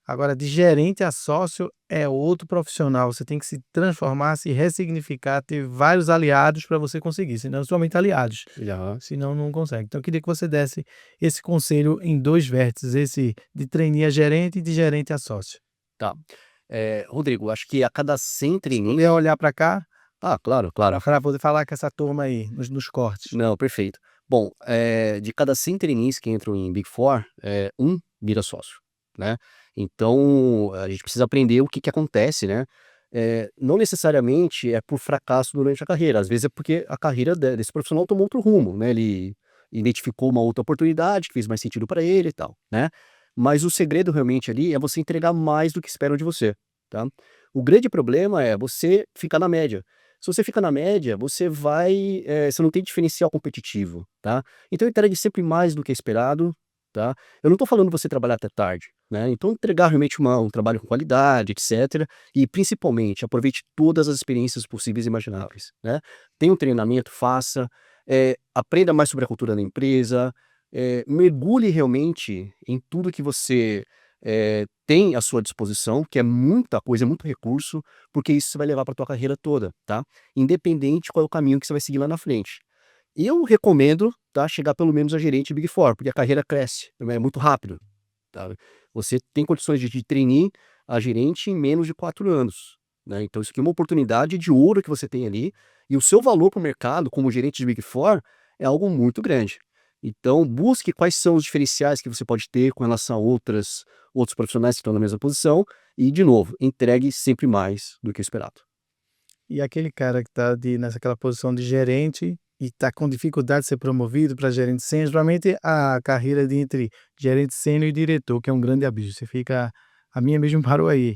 Agora, de gerente a sócio é outro profissional. Você tem que se transformar, se ressignificar, ter vários aliados para você conseguir, senão somente aliados, já, senão não consegue. Então eu queria que você desse esse conselho em 2 vértices, esse de trainee a gerente e de gerente a sócio. tá. Rodrigo, acho que a cada 100 Se trainees. puder olhar para cá, Claro, claro. para poder falar com essa turma aí, nos cortes. Não, perfeito. Bom, de cada 100 trainees que entram em Big Four, um vira sócio, né. Então, a gente precisa aprender o que que acontece, né. Não necessariamente é por fracasso durante a carreira, às vezes é porque a carreira desse profissional tomou outro rumo, né, ele identificou uma outra oportunidade que fez mais sentido para ele e tal, né. Mas o segredo realmente ali é você entregar mais do que esperam de você, tá. O grande problema é você ficar na média. Se você fica na média, você não tem diferencial competitivo, tá. Então entregue sempre mais do que é esperado, tá. Eu não tô falando você trabalhar até tarde, né, então entregar realmente um trabalho com qualidade, etcétera, e principalmente aproveite todas as experiências possíveis e imagináveis, né. Tenha um treinamento, faça, aprenda mais sobre a cultura da empresa, mergulhe realmente em tudo que você, tem à sua disposição, que é muita coisa, é muito recurso, porque isso você vai levar para tua carreira toda, tá. Independente qual é o caminho que você vai seguir lá na frente. Eu recomendo, tá, chegar pelo menos a gerente Big Four, porque a carreira cresce, é muito rápido, tá. Você tem condições de trainee a gerente em menos de 4 anos, né. Então isso aqui é uma oportunidade de ouro que você tem ali, e o seu valor para o mercado como gerente de Big Four é algo muito grande. Então busque quais são os diferenciais que você pode ter com relação a outros profissionais que estão na mesma posição e, de novo, entregue sempre mais do que o esperado. E aquele cara que está naquela posição de gerente e está com dificuldade de ser promovido para gerente sênior, geralmente a carreira de entre gerente sênior e diretor, que é um grande abismo. Você fica, a minha mesmo parou aí,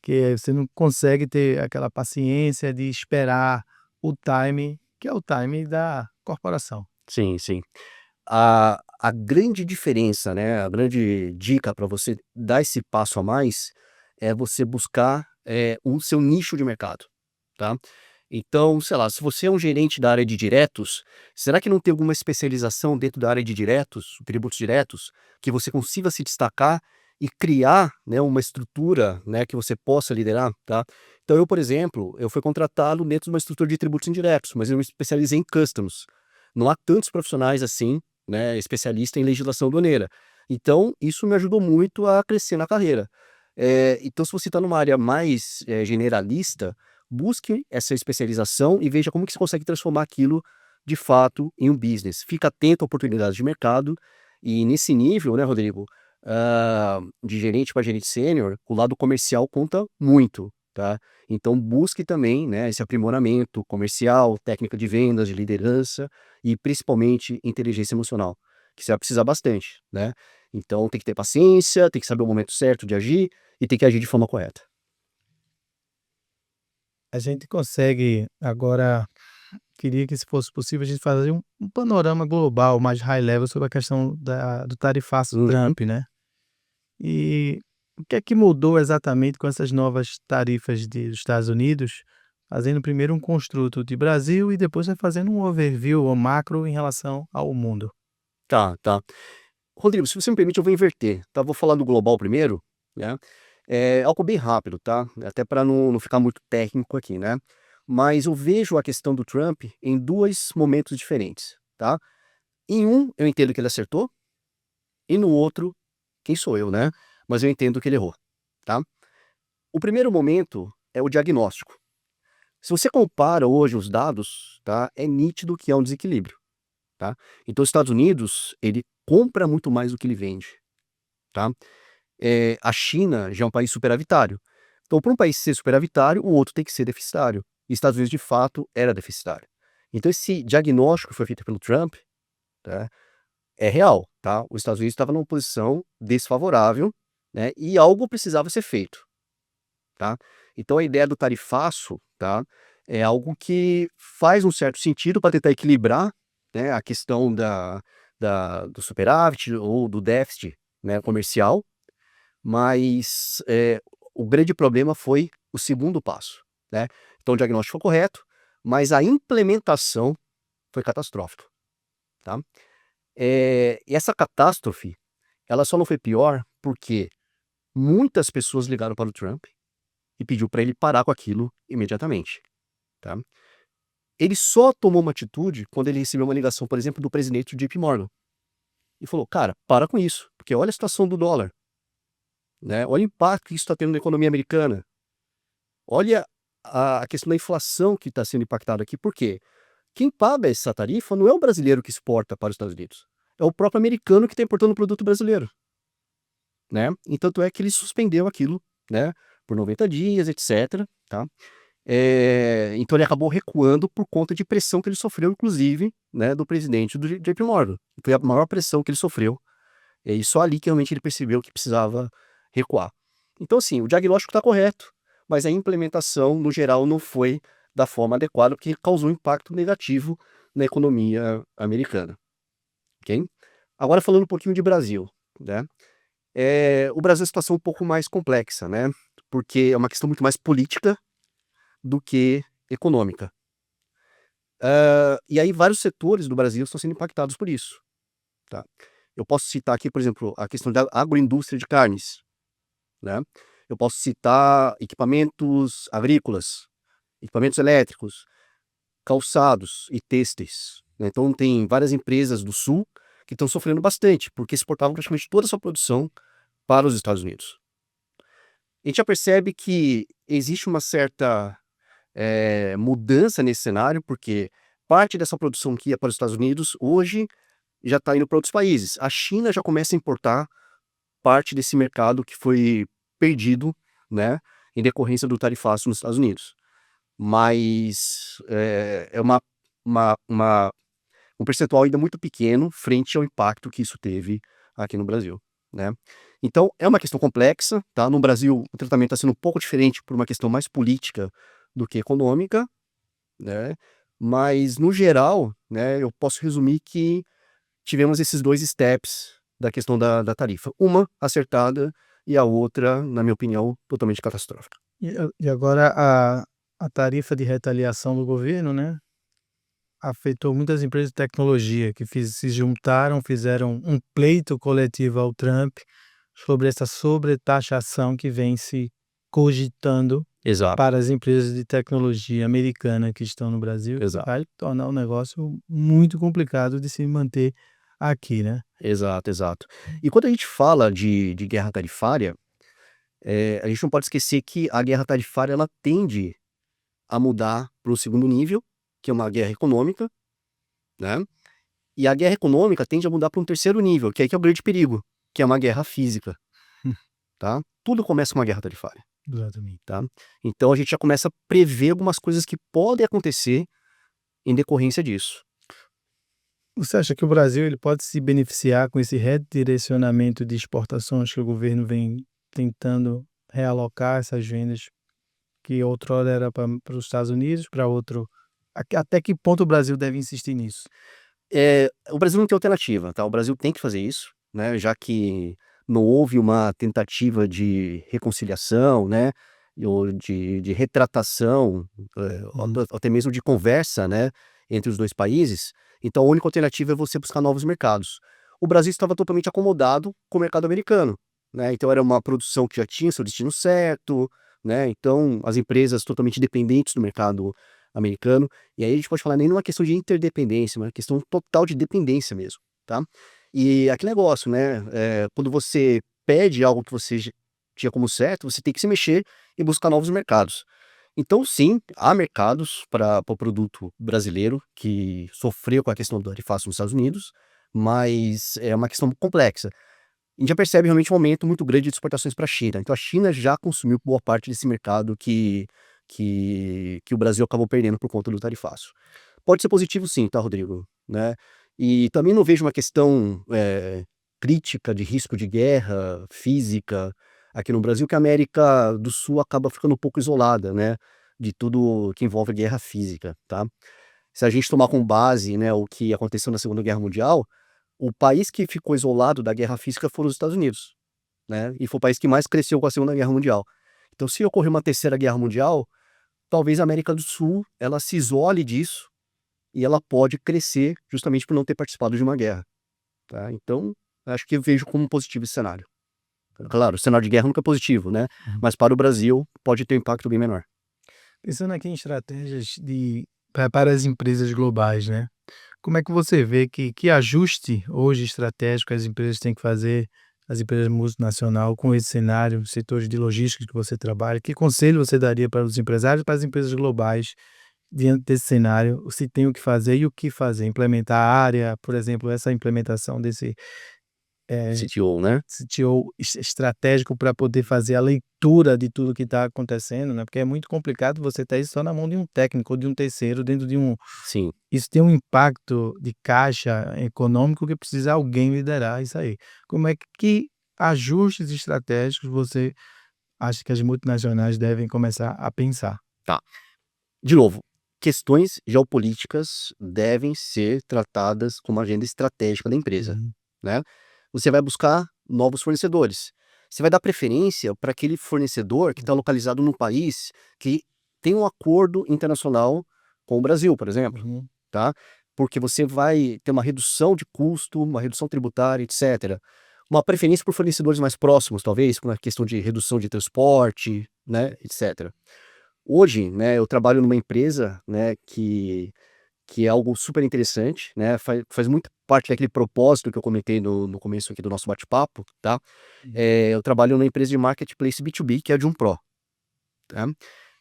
que você não consegue ter aquela paciência de esperar o time, que é o time da corporação. Sim, sim. A grande diferença, né, a grande dica para você dar esse passo a mais, é você buscar, o seu nicho de mercado, tá. Então, sei lá, se você é um gerente da área de diretos, será que não tem alguma especialização dentro da área de diretos, tributos diretos, que você consiga se destacar e criar, né, uma estrutura, né, que você possa liderar, tá. Então eu, por exemplo, eu fui contratado dentro de uma estrutura de tributos indiretos, mas eu me especializei em customs. Não há tantos profissionais assim, né, especialista em legislação aduaneira. Então, isso me ajudou muito a crescer na carreira. Então, se você está numa área mais, generalista, busque essa especialização e veja como que você consegue transformar aquilo, de fato, em um business. Fica atento a oportunidades de mercado e nesse nível, né, Rodrigo, de gerente para gerente sênior, o lado comercial conta muito, tá. Então busque também, né, esse aprimoramento comercial, técnica de vendas, de liderança e principalmente inteligência emocional, que você vai precisar bastante, né. Então tem que ter paciência, tem que saber o momento certo de agir e tem que agir de forma correta. A gente consegue agora, queria que se fosse possível a gente fazer um panorama global, mais high level sobre a questão do tarifaço Uhum. Trump, né. E o que é que mudou exatamente com essas novas tarifas dos Estados Unidos, fazendo primeiro um construto de Brasil e depois vai fazendo um overview ou macro em relação ao mundo. Tá, tá. Rodrigo, se você me permite, eu vou inverter, tá? Vou falar do global primeiro, né? É algo bem rápido, tá? Até para não ficar muito técnico aqui, né? Mas eu vejo a questão do Trump em 2 momentos diferentes, tá? Em um, eu entendo que ele acertou, e no outro, quem sou eu, né? Mas eu entendo que ele errou, tá? O primeiro momento é o diagnóstico. Se você compara hoje os dados, tá? É nítido que há um desequilíbrio, tá? Então, os Estados Unidos, ele compra muito mais do que ele vende, tá? A China já é um país superavitário. Então, para um país ser superavitário, o outro tem que ser deficitário. E Estados Unidos, de fato, era deficitário. Então, esse diagnóstico que foi feito pelo Trump, tá, é real, tá? Os Estados Unidos estava numa posição desfavorável, né? E algo precisava ser feito, tá? Então, a ideia do tarifaço, tá, é algo que faz um certo sentido para tentar equilibrar, né, a questão do superávit ou do déficit, né, comercial, mas, o grande problema foi o segundo passo, né. Então o diagnóstico foi correto, mas a implementação foi catastrófica, tá. E essa catástrofe, ela só não foi pior, porque muitas pessoas ligaram para o Trump e pediu para ele parar com aquilo imediatamente, tá. Ele só tomou uma atitude quando ele recebeu uma ligação, por exemplo, do presidente do JP Morgan, e falou: "Cara, para com isso, porque olha a situação do dólar, né, olha o impacto que isso está tendo na economia americana. Olha a questão da inflação que está sendo impactada aqui, por quê? quem paga essa tarifa não é o brasileiro que exporta para os Estados Unidos, é o próprio americano que está importando o produto brasileiro, né? E tanto é que ele suspendeu aquilo, né, por 90 dias, etc, tá? Então ele acabou recuando por conta de pressão que ele sofreu, inclusive, né, do presidente do JP Morgan. Foi a maior pressão que ele sofreu, e só ali que realmente ele percebeu que precisava recuar. Então, assim, o diagnóstico está correto, mas a implementação, no geral, não foi da forma adequada, porque causou um impacto negativo na economia americana. Ok? Agora, falando um pouquinho de Brasil, né? O Brasil é uma situação um pouco mais complexa, né? Porque é uma questão muito mais política do que econômica. E aí, vários setores do Brasil estão sendo impactados por isso. Tá? Eu posso citar aqui, por exemplo, a questão da agroindústria de carnes, né? Eu posso citar equipamentos agrícolas, equipamentos elétricos, calçados e têxteis, né? Então tem várias empresas do sul que estão sofrendo bastante, porque exportavam praticamente toda a sua produção para os Estados Unidos. A gente já percebe que existe uma certa mudança nesse cenário, porque parte dessa produção que ia para os Estados Unidos, hoje já está indo para outros países. A China já começa a importar parte desse mercado que foi perdido, né, em decorrência do tarifaço nos Estados Unidos. Mas é um percentual ainda muito pequeno frente ao impacto que isso teve aqui no Brasil, né? Então, é uma questão complexa, tá? No Brasil, o tratamento está sendo um pouco diferente por uma questão mais política do que econômica, né? Mas, no geral, né, eu posso resumir que tivemos esses dois steps da questão da tarifa. Uma acertada e a outra, na minha opinião, totalmente catastrófica. E agora a tarifa de retaliação do governo, né, afetou muitas empresas de tecnologia que se juntaram, fizeram um pleito coletivo ao Trump sobre essa sobretaxação que vem se cogitando Exato, para as empresas de tecnologia americana que estão no Brasil, que exato, vai tornar o negócio muito complicado de se manter aqui, né. exato, exato. E quando a gente fala de guerra tarifária, a gente não pode esquecer que a guerra tarifária ela tende a mudar para o segundo nível, que é uma guerra econômica, né? E a guerra econômica tende a mudar para um terceiro nível, que aí que é o grande perigo, que é uma guerra física, tá? Tudo começa com uma guerra tarifária, Exatamente. tá? Então a gente já começa a prever algumas coisas que podem acontecer em decorrência disso. Você acha que o Brasil ele pode se beneficiar com esse redirecionamento de exportações que o governo vem tentando realocar essas vendas que outrora era para os Estados Unidos, para outro até que ponto o Brasil deve insistir nisso? O Brasil não tem alternativa, tá? O Brasil tem que fazer isso, né? Já que não houve uma tentativa de reconciliação, né? Ou de retratação, ou Uhum. até mesmo de conversa, né? Entre os dois países. Então a única alternativa é você buscar novos mercados. O Brasil estava totalmente acomodado com o mercado americano, né? Então era uma produção que já tinha seu destino certo, né? Então as empresas totalmente dependentes do mercado americano. E aí a gente pode falar nem numa questão de interdependência, mas uma questão total de dependência mesmo, tá? E aquele negócio, né, quando você pede algo que você tinha como certo, você tem que se mexer e buscar novos mercados. Então sim, há mercados para o produto brasileiro que sofreu com a questão do tarifaço nos Estados Unidos, mas é uma questão complexa. A gente já percebe realmente um aumento muito grande de exportações para a China. Então a China já consumiu boa parte desse mercado que o Brasil acabou perdendo por conta do tarifaço. Pode ser positivo sim, tá, Rodrigo? Né? E também não vejo uma questão crítica de risco de guerra física aqui no Brasil, que a América do Sul acaba ficando um pouco isolada, né, de tudo que envolve guerra física, tá? Se a gente tomar como base, né, o que aconteceu na Segunda Guerra Mundial, o país que ficou isolado da guerra física foram os Estados Unidos, né? E foi o país que mais cresceu com a Segunda Guerra Mundial. Então, se ocorrer uma terceira guerra mundial, talvez a América do Sul ela se isole disso e ela pode crescer justamente por não ter participado de uma guerra, tá? Então, acho que eu vejo como positivo esse cenário. Claro, o cenário de guerra nunca é positivo, né? Uhum. Mas para o Brasil pode ter um impacto bem menor. Pensando aqui em estratégias para as empresas globais, né? Como é que você vê que ajuste hoje estratégico as empresas têm que fazer, as empresas multinacional com esse cenário, setores de logística que você trabalha? Que conselho você daria para os empresários e para as empresas globais diante desse cenário, se tem o que fazer e o que fazer. Implementar a área, por exemplo, essa implementação desse CTO, né? CTO estratégico para poder fazer a leitura de tudo que está acontecendo, né? Porque é muito complicado você ter isso só na mão de um técnico ou de um terceiro dentro de um. Sim. Isso tem um impacto de caixa econômico que precisa alguém liderar isso aí. Como é que ajustes estratégicos você acha que as multinacionais devem começar a pensar? Tá. De novo, questões geopolíticas devem ser tratadas como agenda estratégica da empresa, Uhum. né? Você vai buscar novos fornecedores. Você vai dar preferência para aquele fornecedor que está localizado num país que tem um acordo internacional com o Brasil, por exemplo, Uhum. tá? Porque você vai ter uma redução de custo, uma redução tributária, etc. Uma preferência por fornecedores mais próximos, talvez, por uma questão de redução de transporte, né, etc. Hoje, né, eu trabalho numa empresa, né, que é algo super interessante, né, faz muito parte daquele propósito que eu comentei no começo aqui do nosso bate-papo, tá? Uhum. Eu trabalho numa empresa de marketplace B2B, que é a Jumpro, tá?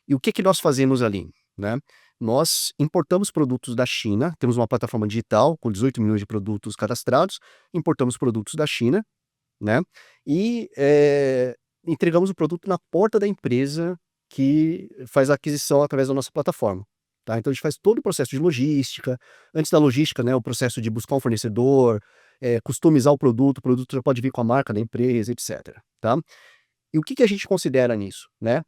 E o que que nós fazemos ali, né? Nós importamos produtos da China, temos uma plataforma digital com 18 milhões de produtos cadastrados, importamos produtos da China, né? E entregamos o produto na porta da empresa que faz a aquisição através da nossa plataforma, tá? Então a gente faz todo o processo de logística. Antes da logística, né, o processo de buscar um fornecedor, customizar o produto já pode vir com a marca da empresa, etc, tá? E o que que a gente considera nisso, né?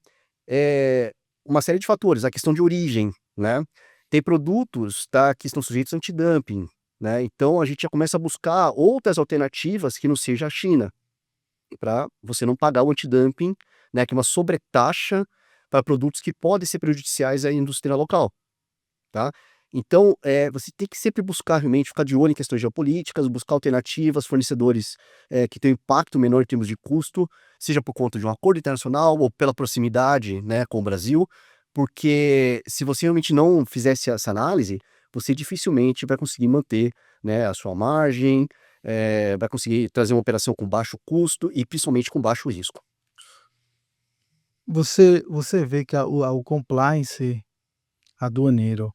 Uma série de fatores, a questão de origem, né? Tem produtos, tá, que estão sujeitos a antidumping, né? Então a gente já começa a buscar outras alternativas que não seja a China, para você não pagar o antidumping, né, que é uma sobretaxa para produtos que podem ser prejudiciais à indústria local, tá? Então, você tem que sempre buscar realmente ficar de olho em questões geopolíticas, buscar alternativas, fornecedores, que tenham impacto menor em termos de custo, seja por conta de um acordo internacional ou pela proximidade, né, com o Brasil, porque se você realmente não fizesse essa análise, você dificilmente vai conseguir manter, né, a sua margem, vai conseguir trazer uma operação com baixo custo e principalmente com baixo risco. Você vê que o compliance aduaneiro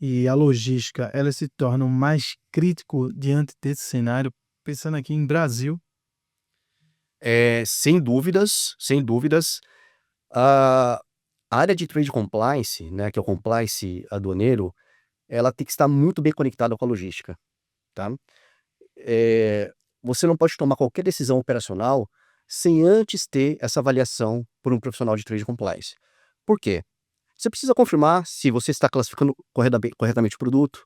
e a logística, elas se tornam mais crítico diante desse cenário, pensando aqui em Brasil. Sem dúvidas, sem dúvidas. A área de trade compliance, né, que é o compliance aduaneiro, ela tem que estar muito bem conectada com a logística, tá? Eh, Você não pode tomar qualquer decisão operacional sem antes ter essa avaliação por um profissional de trade compliance. Por quê? Você precisa confirmar se você está classificando corretamente o produto,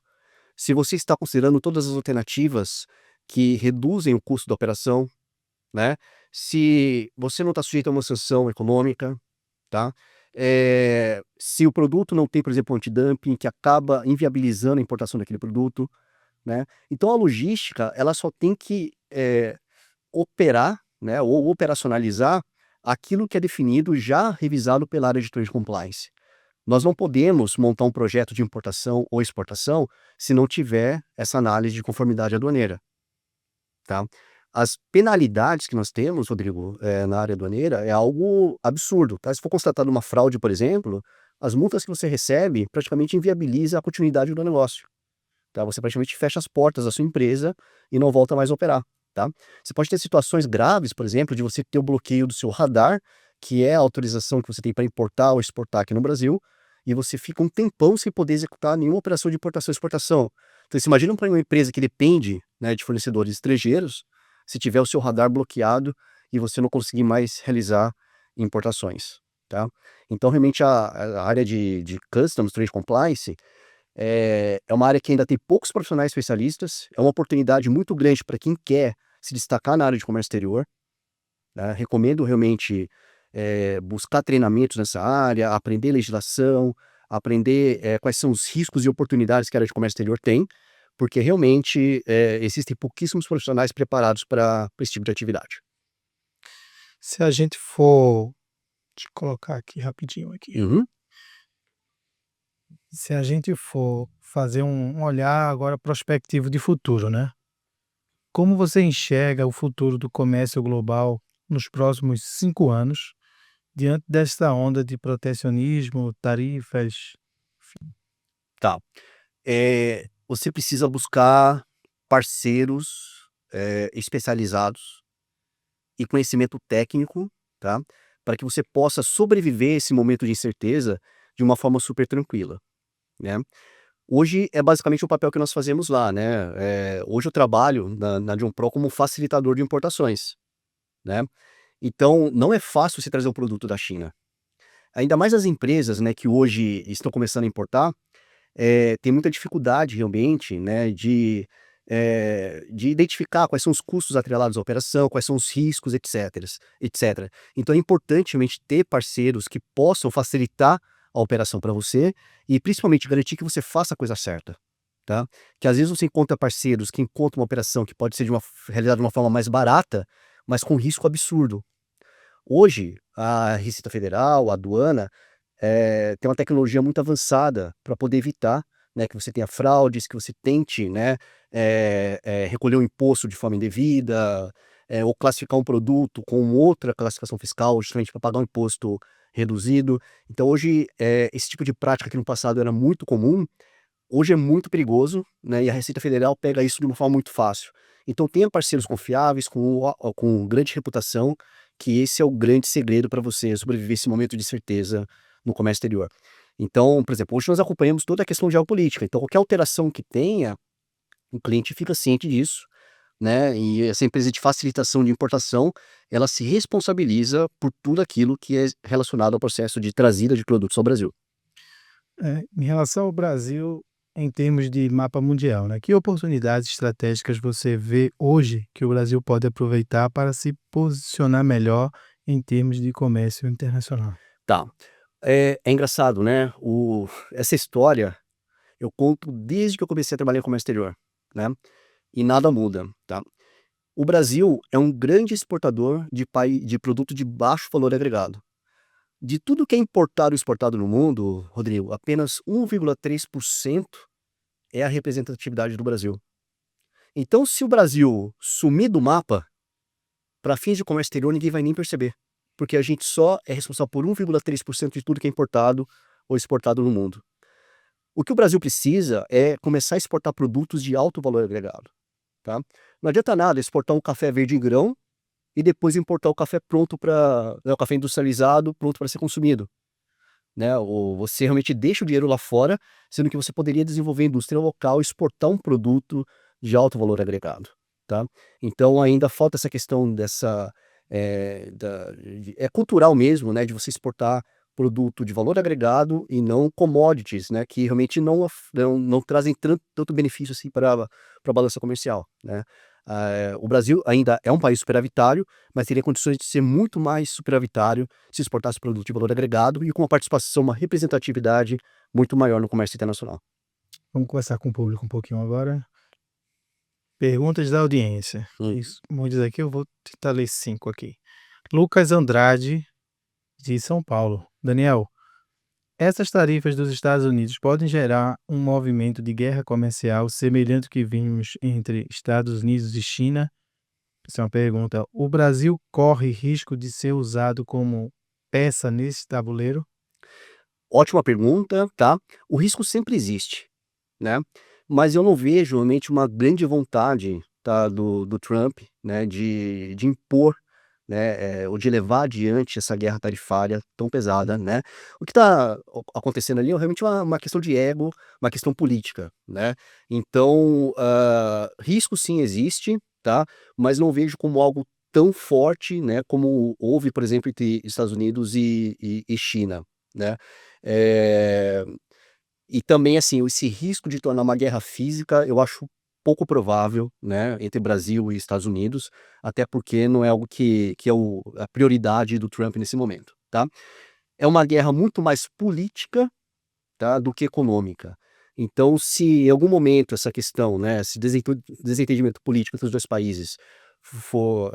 se você está considerando todas as alternativas que reduzem o custo da operação, né? Se você não está sujeito a uma sanção econômica, tá? Se o produto não tem, por exemplo, um antidumping que acaba inviabilizando a importação daquele produto, né? Então a logística, ela só tem que, operar, né, ou operacionalizar aquilo que é definido, já revisado pela área de trade compliance. Nós não podemos montar um projeto de importação ou exportação se não tiver essa análise de conformidade aduaneira, tá? As penalidades que nós temos, Rodrigo, na área aduaneira é algo absurdo, tá? Se for constatada uma fraude, por exemplo, as multas que você recebe praticamente inviabiliza a continuidade do negócio, tá? Você praticamente fecha as portas da sua empresa e não volta mais a operar, tá? Você pode ter situações graves, por exemplo, de você ter o bloqueio do seu radar, que é a autorização que você tem para importar ou exportar aqui no Brasil, e você fica um tempão sem poder executar nenhuma operação de importação e exportação. Então, você imagina para uma empresa que depende, né, de fornecedores estrangeiros, se tiver o seu radar bloqueado e você não conseguir mais realizar importações, tá? Então, realmente, a área de Customs, Trade Compliance, é uma área que ainda tem poucos profissionais especialistas, é uma oportunidade muito grande para quem quer se destacar na área de comércio exterior, né? Recomendo realmente buscar treinamentos nessa área, aprender legislação, aprender quais são os riscos e oportunidades que a área de comércio exterior tem, porque realmente existem pouquíssimos profissionais preparados para esse tipo de atividade. Se a gente for, deixa eu colocar aqui rapidinho aqui. Uhum. Se a gente for fazer um olhar agora prospectivo de futuro, né? Como você enxerga o futuro do comércio global nos próximos 5 anos, diante desta onda de protecionismo, tarifas, Tá. Você precisa buscar parceiros, especializados e conhecimento técnico, tá, para que você possa sobreviver esse momento de incerteza de uma forma super tranquila, né. Hoje é basicamente o papel que nós fazemos lá, né, hoje eu trabalho na Pro como facilitador de importações, né. Então não é fácil você trazer um produto da China. Ainda mais as empresas, né, que hoje estão começando a importar, tem muita dificuldade realmente, né, de identificar quais são os custos atrelados à operação, quais são os riscos, etcétera. Então é importante realmente ter parceiros que possam facilitar a operação para você e principalmente garantir que você faça a coisa certa, tá. Que às vezes você encontra parceiros que encontram uma operação que pode ser realizada de uma forma mais barata, mas com risco absurdo. Hoje, a Receita Federal, a aduana, tem uma tecnologia muito avançada para poder evitar, né, que você tenha fraudes, que você tente, né, recolher o imposto de forma indevida, ou classificar um produto com outra classificação fiscal, justamente para pagar um imposto reduzido. Então hoje, esse tipo de prática que no passado era muito comum, hoje é muito perigoso, né, e a Receita Federal pega isso de uma forma muito fácil. Então tenha parceiros confiáveis, com grande reputação, que esse é o grande segredo para você sobreviver esse momento de incerteza no comércio exterior. Então, por exemplo, hoje nós acompanhamos toda a questão geopolítica, então qualquer alteração que tenha, o cliente fica ciente disso, né, e essa empresa de facilitação de importação, ela se responsabiliza por tudo aquilo que é relacionado ao processo de trazida de produtos ao Brasil. Em relação ao Brasil, em termos de mapa mundial, né, que oportunidades estratégicas você vê hoje que o Brasil pode aproveitar para se posicionar melhor em termos de comércio internacional? Tá. É engraçado, né, essa história eu conto desde que eu comecei a trabalhar em comércio exterior, né, e nada muda, tá. O Brasil é um grande exportador de produto de baixo valor agregado. De tudo que é importado e exportado no mundo, Rodrigo, apenas 1,3% é a representatividade do Brasil. Então se o Brasil sumir do mapa, para fins de comércio exterior ninguém vai nem perceber, porque a gente só é responsável por 1,3% de tudo que é importado ou exportado no mundo. O que o Brasil precisa é começar a exportar produtos de alto valor agregado, tá. Não adianta nada exportar um café verde em grão e depois importar o café pronto para o café industrializado, pronto para ser consumido, né. Ou você realmente deixa o dinheiro lá fora, sendo que você poderia desenvolver a indústria local e exportar um produto de alto valor agregado, tá. Então ainda falta essa questão dessa, é cultural mesmo, né, de você exportar produto de valor agregado e não commodities, né, que realmente não trazem tanto benefício assim para a balança comercial, né. O Brasil ainda é um país superavitário, mas teria condições de ser muito mais superavitário se exportasse produto de valor agregado e com uma participação, uma representatividade muito maior no comércio internacional. Vamos conversar com o público um pouquinho agora. Perguntas da audiência. Hum. Isso, muitas aqui, eu vou tentar ler 5 aqui. Lucas Andrade, de São Paulo. Daniel, essas tarifas dos Estados Unidos podem gerar um movimento de guerra comercial semelhante ao que vimos entre Estados Unidos e China? Essa é uma pergunta. O Brasil corre risco de ser usado como peça nesse tabuleiro? Ótima pergunta, tá. O risco sempre existe, né, mas eu não vejo realmente uma grande vontade, tá, do Trump, né, de impor, né, ou de levar adiante essa guerra tarifária tão pesada, né. O que está acontecendo ali é realmente uma questão de ego, uma questão política, né. Então, risco sim existe, tá, mas não vejo como algo tão forte, né, como houve, por exemplo, entre Estados Unidos e China, né. Eh e também, assim, esse risco de tornar uma guerra física, eu acho pouco provável, né, entre Brasil e Estados Unidos, até porque não é algo que é a prioridade do Trump nesse momento, tá. É uma guerra muito mais política, tá, do que econômica. Então, se em algum momento essa questão, né, esse desentendimento político entre os 2 países for,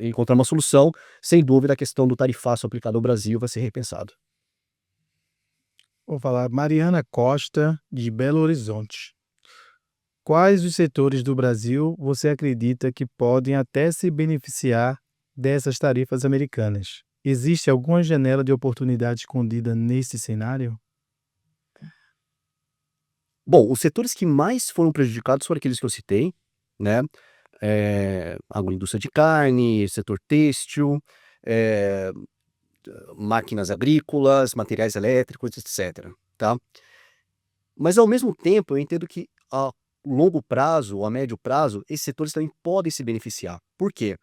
encontrar uma solução, sem dúvida a questão do tarifaço aplicado ao Brasil vai ser repensado. Vou falar Mariana Costa, de Belo Horizonte. Quais os setores do Brasil você acredita que podem até se beneficiar dessas tarifas americanas? Existe alguma janela de oportunidade escondida nesse cenário? Bom, os setores que mais foram prejudicados foram aqueles que eu citei, né, agroindústria de carne, setor têxtil, eh, máquinas agrícolas, materiais elétricos, etcétera, tá. Mas ao mesmo tempo eu entendo que a longo prazo ou a médio prazo, esses setores também podem se beneficiar. Por quê?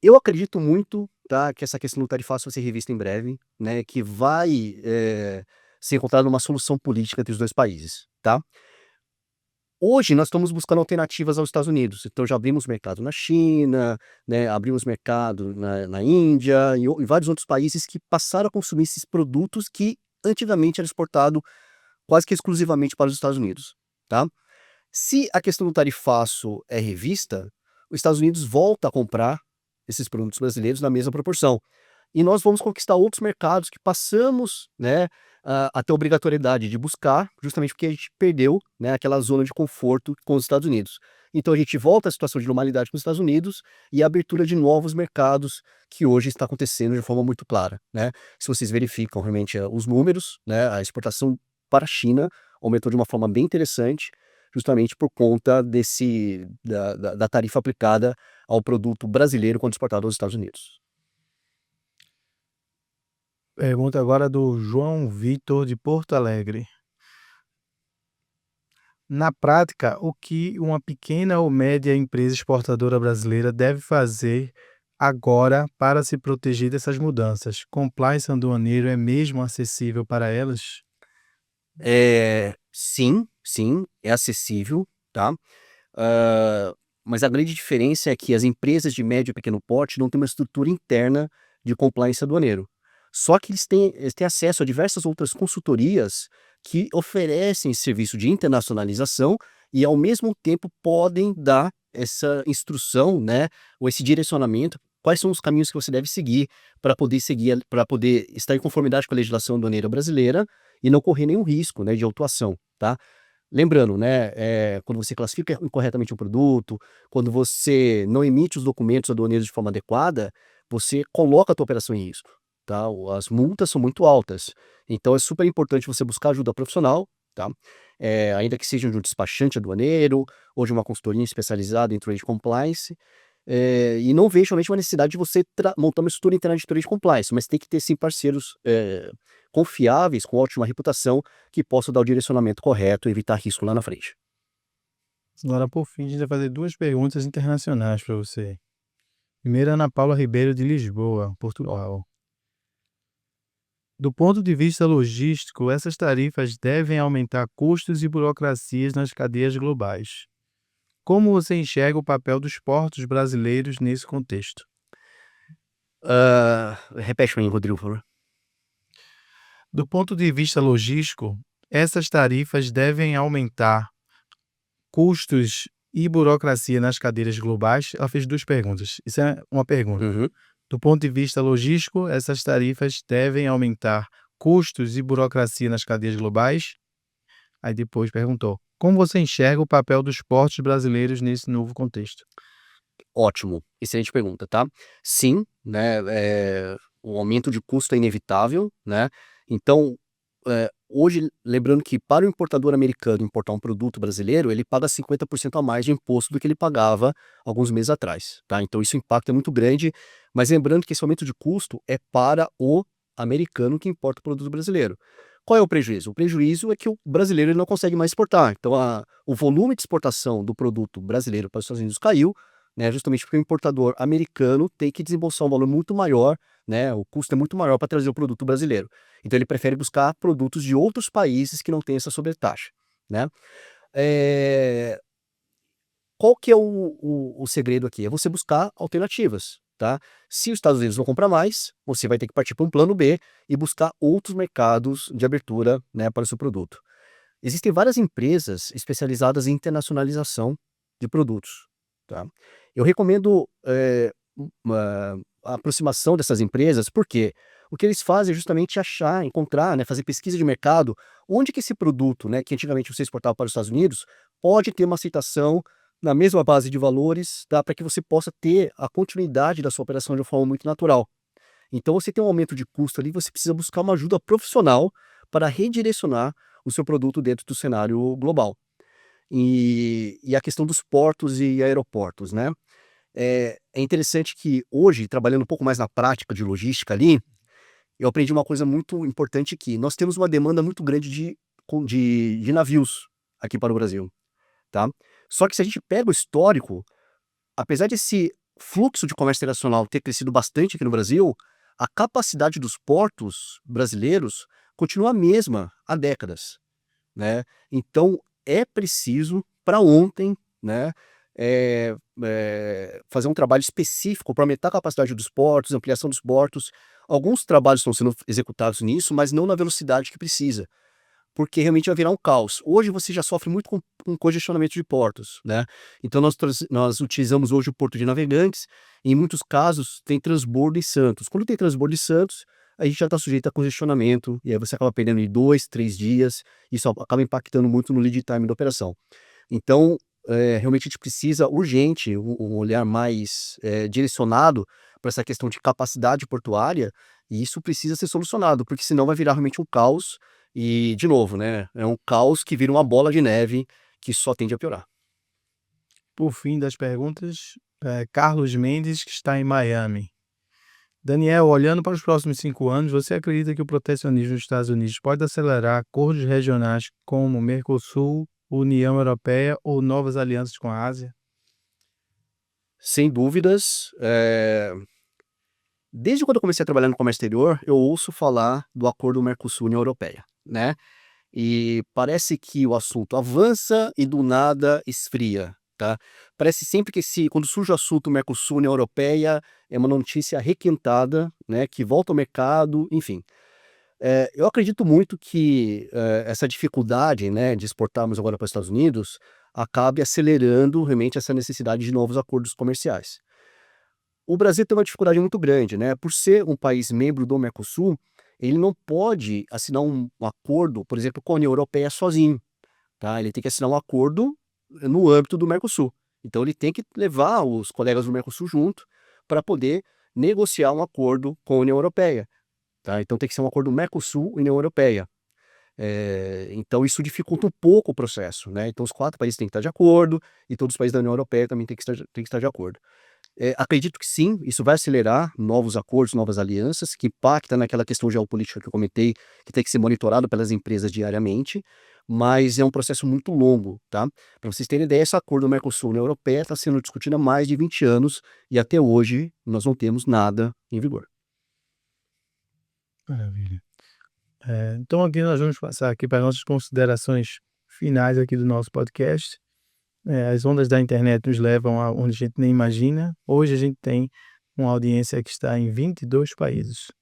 Eu acredito muito, tá, que essa questão do tarifaço vai ser revista em breve, né, que vai, ser encontrada uma solução política entre os 2 países, tá. Hoje nós estamos buscando alternativas aos Estados Unidos, então já abrimos mercado na China, né, abrimos mercado na Índia e vários outros países que passaram a consumir esses produtos que antigamente era exportado quase que exclusivamente para os Estados Unidos, tá. Se a questão do tarifaço é revista, os Estados Unidos volta a comprar esses produtos brasileiros na mesma proporção. E nós vamos conquistar outros mercados que passamos, né, a ter obrigatoriedade de buscar, justamente porque a gente perdeu, né, aquela zona de conforto com os Estados Unidos. Então a gente volta à situação de normalidade com os Estados Unidos e a abertura de novos mercados que hoje está acontecendo de forma muito clara, né. Se vocês verificam realmente, os números, né, a exportação para a China aumentou de uma forma bem interessante, justamente por conta da tarifa aplicada ao produto brasileiro quando exportado aos Estados Unidos. Pergunta agora do João Vitor de Porto Alegre. Na prática, o que uma pequena ou média empresa exportadora brasileira deve fazer agora para se proteger dessas mudanças? Compliance aduaneiro é mesmo acessível para elas? Sim, sim, é acessível, tá. Hã, mas a grande diferença é que as empresas de médio e pequeno porte não têm uma estrutura interna de compliance aduaneiro. Só que eles têm acesso a diversas outras consultorias que oferecem serviço de internacionalização e, ao mesmo tempo, podem dar essa instrução, né, ou esse direcionamento, quais são os caminhos que você deve seguir para poder estar em conformidade com a legislação aduaneira brasileira e não correr nenhum risco, né, de autuação, tá. Lembrando, né, quando você classifica incorretamente um produto, quando você não emite os documentos aduaneiros de forma adequada, você coloca a tua operação em risco, tá. As multas são muito altas, então é super importante você buscar ajuda profissional, tá. Ainda que seja de um despachante aduaneiro ou de uma consultoria especializada em trade compliance, e não vejo realmente uma necessidade de você montar uma estrutura interna de trade compliance, mas tem que ter sim parceiros, confiáveis, com ótima reputação, que possam dar o direcionamento correto e evitar risco lá na frente. Agora, por fim, a gente vai fazer duas perguntas internacionais para você. Primeiro, Ana Paula Ribeiro, de Lisboa, Portugal. Do ponto de vista logístico, essas tarifas devem aumentar custos e burocracias nas cadeias globais. Como você enxerga o papel dos portos brasileiros nesse contexto? Repete pra mim, Rodrigo, por favor. Do ponto de vista logístico, essas tarifas devem aumentar custos e burocracia nas cadeias globais. Ela fez duas perguntas. Isso é uma pergunta. Uhum. Do ponto de vista logístico, essas tarifas devem aumentar custos e burocracia nas cadeias globais. Aí depois perguntou: como você enxerga o papel dos portos brasileiros nesse novo contexto? Ótimo, excelente pergunta, tá. Sim, né, o aumento de custo é inevitável, né, então, hoje lembrando que para o importador americano importar um produto brasileiro, ele paga 50% a mais de imposto do que ele pagava alguns meses atrás, tá, então isso o impacto é muito grande, mas lembrando que esse aumento de custo é para o americano que importa o produto brasileiro. Qual é o prejuízo? O prejuízo é que o brasileiro ele não consegue mais exportar, então o volume de exportação do produto brasileiro para os Estados Unidos caiu, né, justamente porque o importador americano tem que desembolsar um valor muito maior, né, o custo é muito maior para trazer o produto brasileiro. Então ele prefere buscar produtos de outros países que não têm essa sobretaxa, né. Eh, Qual que é o segredo aqui? É você buscar alternativas, tá. Se os Estados Unidos não comprar mais, você vai ter que partir para um plano B e buscar outros mercados de abertura, né, para o seu produto. Existem várias empresas especializadas em internacionalização de produtos, tá. Eu recomendo, uma a aproximação dessas empresas, porque o que eles fazem é justamente achar, encontrar, né, fazer pesquisa de mercado, onde que esse produto, né, que antigamente você exportava para os Estados Unidos, pode ter uma aceitação na mesma base de valores, tá, para que você possa ter a continuidade da sua operação de uma forma muito natural. Então você tem um aumento de custo ali, você precisa buscar uma ajuda profissional para redirecionar o seu produto dentro do cenário global. E a questão dos portos e aeroportos, né? É interessante que hoje, trabalhando um pouco mais na prática de logística ali, eu aprendi uma coisa muito importante aqui. Nós temos uma demanda muito grande de navios aqui para o Brasil, tá? Só que se a gente pega o histórico, apesar desse fluxo de comércio internacional ter crescido bastante aqui no Brasil, a capacidade dos portos brasileiros continua a mesma há décadas, né? Então é preciso, para ontem, né, fazer um trabalho específico para aumentar a capacidade dos portos, ampliação dos portos. Alguns trabalhos estão sendo executados nisso, mas não na velocidade que precisa, porque realmente vai virar um caos. Hoje você já sofre muito com congestionamento de portos, né? Então nós utilizamos hoje o Porto de Navegantes, e em muitos casos tem transbordo em Santos. Quando tem transbordo em Santos, a gente já está sujeito a congestionamento, e aí você acaba perdendo em 2, 3 dias, isso acaba impactando muito no lead time da operação. Então, realmente a gente precisa urgente um olhar mais direcionado para essa questão de capacidade portuária, e isso precisa ser solucionado, porque senão vai virar realmente um caos, e de novo, né, é um caos que vira uma bola de neve que só tende a piorar. Por fim das perguntas, Carlos Mendes, que está em Miami. Daniel, olhando para os próximos 5 anos, você acredita que o protecionismo dos Estados Unidos pode acelerar acordos regionais como Mercosul, União Europeia ou novas alianças com a Ásia? Sem dúvidas, desde quando eu comecei a trabalhar no comércio exterior, eu ouço falar do acordo Mercosul-União Europeia, né? E parece que o assunto avança e do nada esfria, tá? Parece sempre que quando surge o assunto Mercosul-União Europeia, é uma notícia requentada, né, que volta ao mercado, enfim. Eu acredito muito que essa dificuldade, né, de exportarmos agora para os Estados Unidos acabe acelerando realmente essa necessidade de novos acordos comerciais. O Brasil tem uma dificuldade muito grande, né? Por ser um país membro do Mercosul, ele não pode assinar um acordo, por exemplo, com a União Europeia sozinho, tá? Ele tem que assinar um acordo no âmbito do Mercosul. Então ele tem que levar os colegas do Mercosul junto para poder negociar um acordo com a União Europeia, tá? Então tem que ser um acordo Mercosul-União Europeia. Então isso dificulta um pouco o processo, né? Então os 4 países têm que estar de acordo e todos os países da União Europeia também têm que estar de acordo. Acredito que sim, isso vai acelerar novos acordos, novas alianças, que impacta naquela questão geopolítica que eu comentei, que tem que ser monitorado pelas empresas diariamente, mas é um processo muito longo, tá? Para vocês terem ideia, esse acordo Mercosul-União Europeia está sendo discutido há mais de 20 anos e até hoje nós não temos nada em vigor. Maravilha. Então aqui nós vamos passar aqui para as nossas considerações finais aqui do nosso podcast. As ondas da internet nos levam a onde a gente nem imagina. Hoje a gente tem uma audiência que está em 22 países.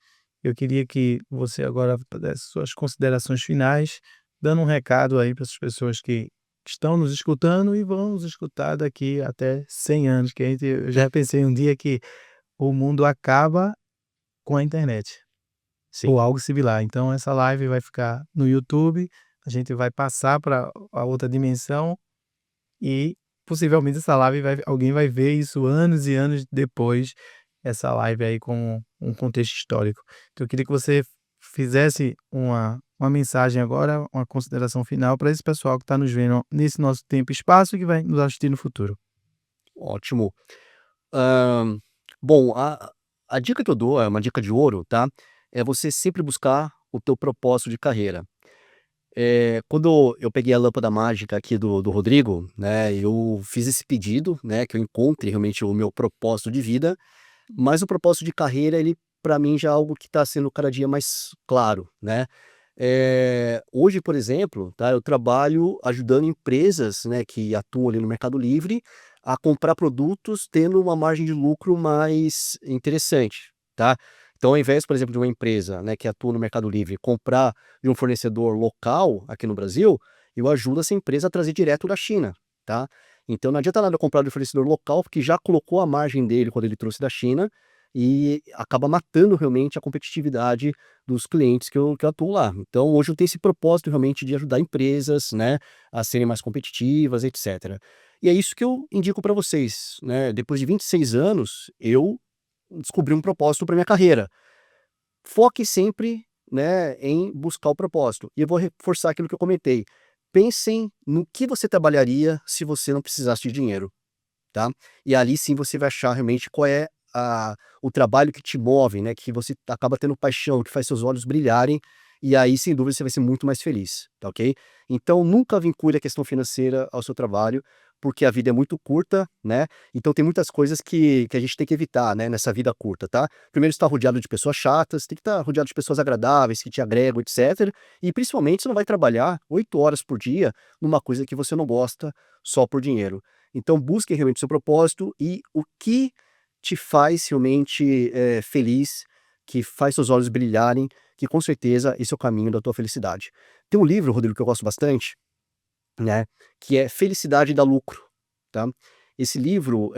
Eu queria que você agora desse suas considerações finais, dando um recado aí para essas pessoas que estão nos escutando e vão nos escutar daqui até 100 anos, que eu já pensei um dia que o mundo acaba com a internet, Sim. ou algo similar. Então essa live vai ficar no YouTube, a gente vai passar para a outra dimensão e possivelmente essa live alguém vai ver isso anos e anos depois, essa live aí com um contexto histórico. Então eu queria que você fizesse uma mensagem agora, uma consideração final para esse pessoal que está nos vendo nesse nosso tempo e espaço e que vai nos assistir no futuro. Ótimo. Hã, bom, a dica que eu dou é uma dica de ouro, tá? É você sempre buscar o teu propósito de carreira. Quando eu peguei a lâmpada mágica aqui do Rodrigo, né, eu fiz esse pedido, né, que eu encontre realmente o meu propósito de vida, mas o propósito de carreira, ele para mim já é algo que está sendo cada dia mais claro, né. Hoje, por exemplo, tá, eu trabalho ajudando empresas, né, que atuam ali no Mercado Livre, a comprar produtos tendo uma margem de lucro mais interessante, tá. Então ao invés, por exemplo, de uma empresa, né, que atua no Mercado Livre comprar de um fornecedor local aqui no Brasil, eu ajudo essa empresa a trazer direto da China, tá. Então não adianta nada eu comprar de um fornecedor local, porque já colocou a margem dele quando ele trouxe da China, e acaba matando realmente a competitividade dos clientes que eu atuo lá. Então hoje eu tenho esse propósito realmente de ajudar empresas, né, a serem mais competitivas, etcétera. E é isso que eu indico para vocês, né, depois de 26 anos, eu descobri um propósito para minha carreira. Foque sempre né, em buscar o propósito. E eu vou reforçar aquilo que eu comentei. Pensem no que você trabalharia se você não precisasse de dinheiro, tá? E ali sim você vai achar realmente qual é o trabalho que te move, né, que você acaba tendo paixão, que faz seus olhos brilharem, e aí sem dúvida você vai ser muito mais feliz, tá ok? Então nunca vincule a questão financeira ao seu trabalho, porque a vida é muito curta, né? Então tem muitas coisas que a gente tem que evitar, né, nessa vida curta, tá? Primeiro, estar rodeado de pessoas chatas, tem que estar rodeado de pessoas agradáveis, que te agregam, etc. E principalmente você não vai trabalhar 8 horas por dia numa coisa que você não gosta só por dinheiro. Então busque realmente o seu propósito e o que te faz realmente feliz, que faz seus olhos brilharem, que com certeza esse é o caminho da tua felicidade. Tem um livro, Rodrigo, que eu gosto bastante, né, que é Felicidade dá Lucro, tá? Esse livro,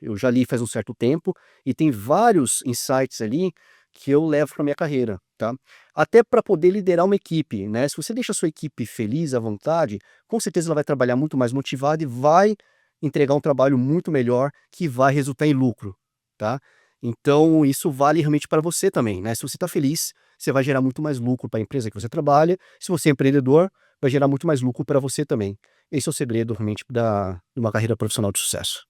eu já li faz um certo tempo e tem vários insights ali que eu levo para minha carreira, tá? Até para poder liderar uma equipe, né? Se você deixa a sua equipe feliz, à vontade, com certeza ela vai trabalhar muito mais motivada e vai entregar um trabalho muito melhor que vai resultar em lucro, tá? Então isso vale realmente para você também, né? Se você está feliz, você vai gerar muito mais lucro para a empresa que você trabalha. Se você é empreendedor, vai gerar muito mais lucro para você também. Esse é o segredo realmente de uma carreira profissional de sucesso.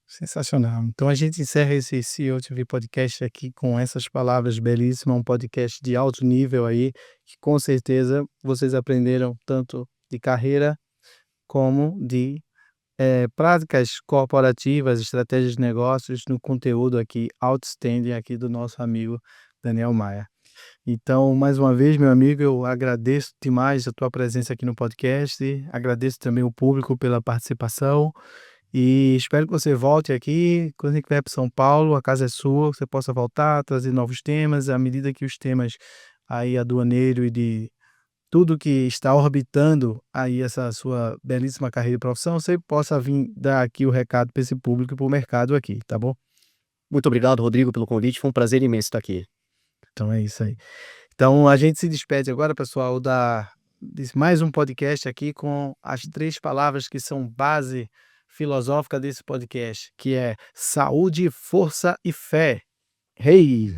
Sensacional. Então a gente encerra esse CEO TV Podcast aqui com essas palavras belíssimas, um podcast de alto nível aí, que com certeza vocês aprenderam tanto de carreira como de práticas corporativas, estratégias de negócios no conteúdo aqui outstanding aqui do nosso amigo Daniel Maia. Então, mais uma vez, meu amigo, eu agradeço demais a tua presença aqui no podcast, agradeço também o público pela participação e espero que você volte aqui. Quando a gente vier para São Paulo, a casa é sua, você possa voltar, trazer novos temas, à medida que os temas aí aduaneiro e de tudo que está orbitando aí essa sua belíssima carreira e profissão, você possa vir dar aqui o recado para esse público e para o mercado aqui, tá bom? Muito obrigado, Rodrigo, pelo convite. Foi um prazer imenso estar aqui. Então é isso aí. Então a gente se despede agora, pessoal, de mais um podcast aqui com as 3 palavras que são base filosófica desse podcast, que é saúde, força e fé. Hey!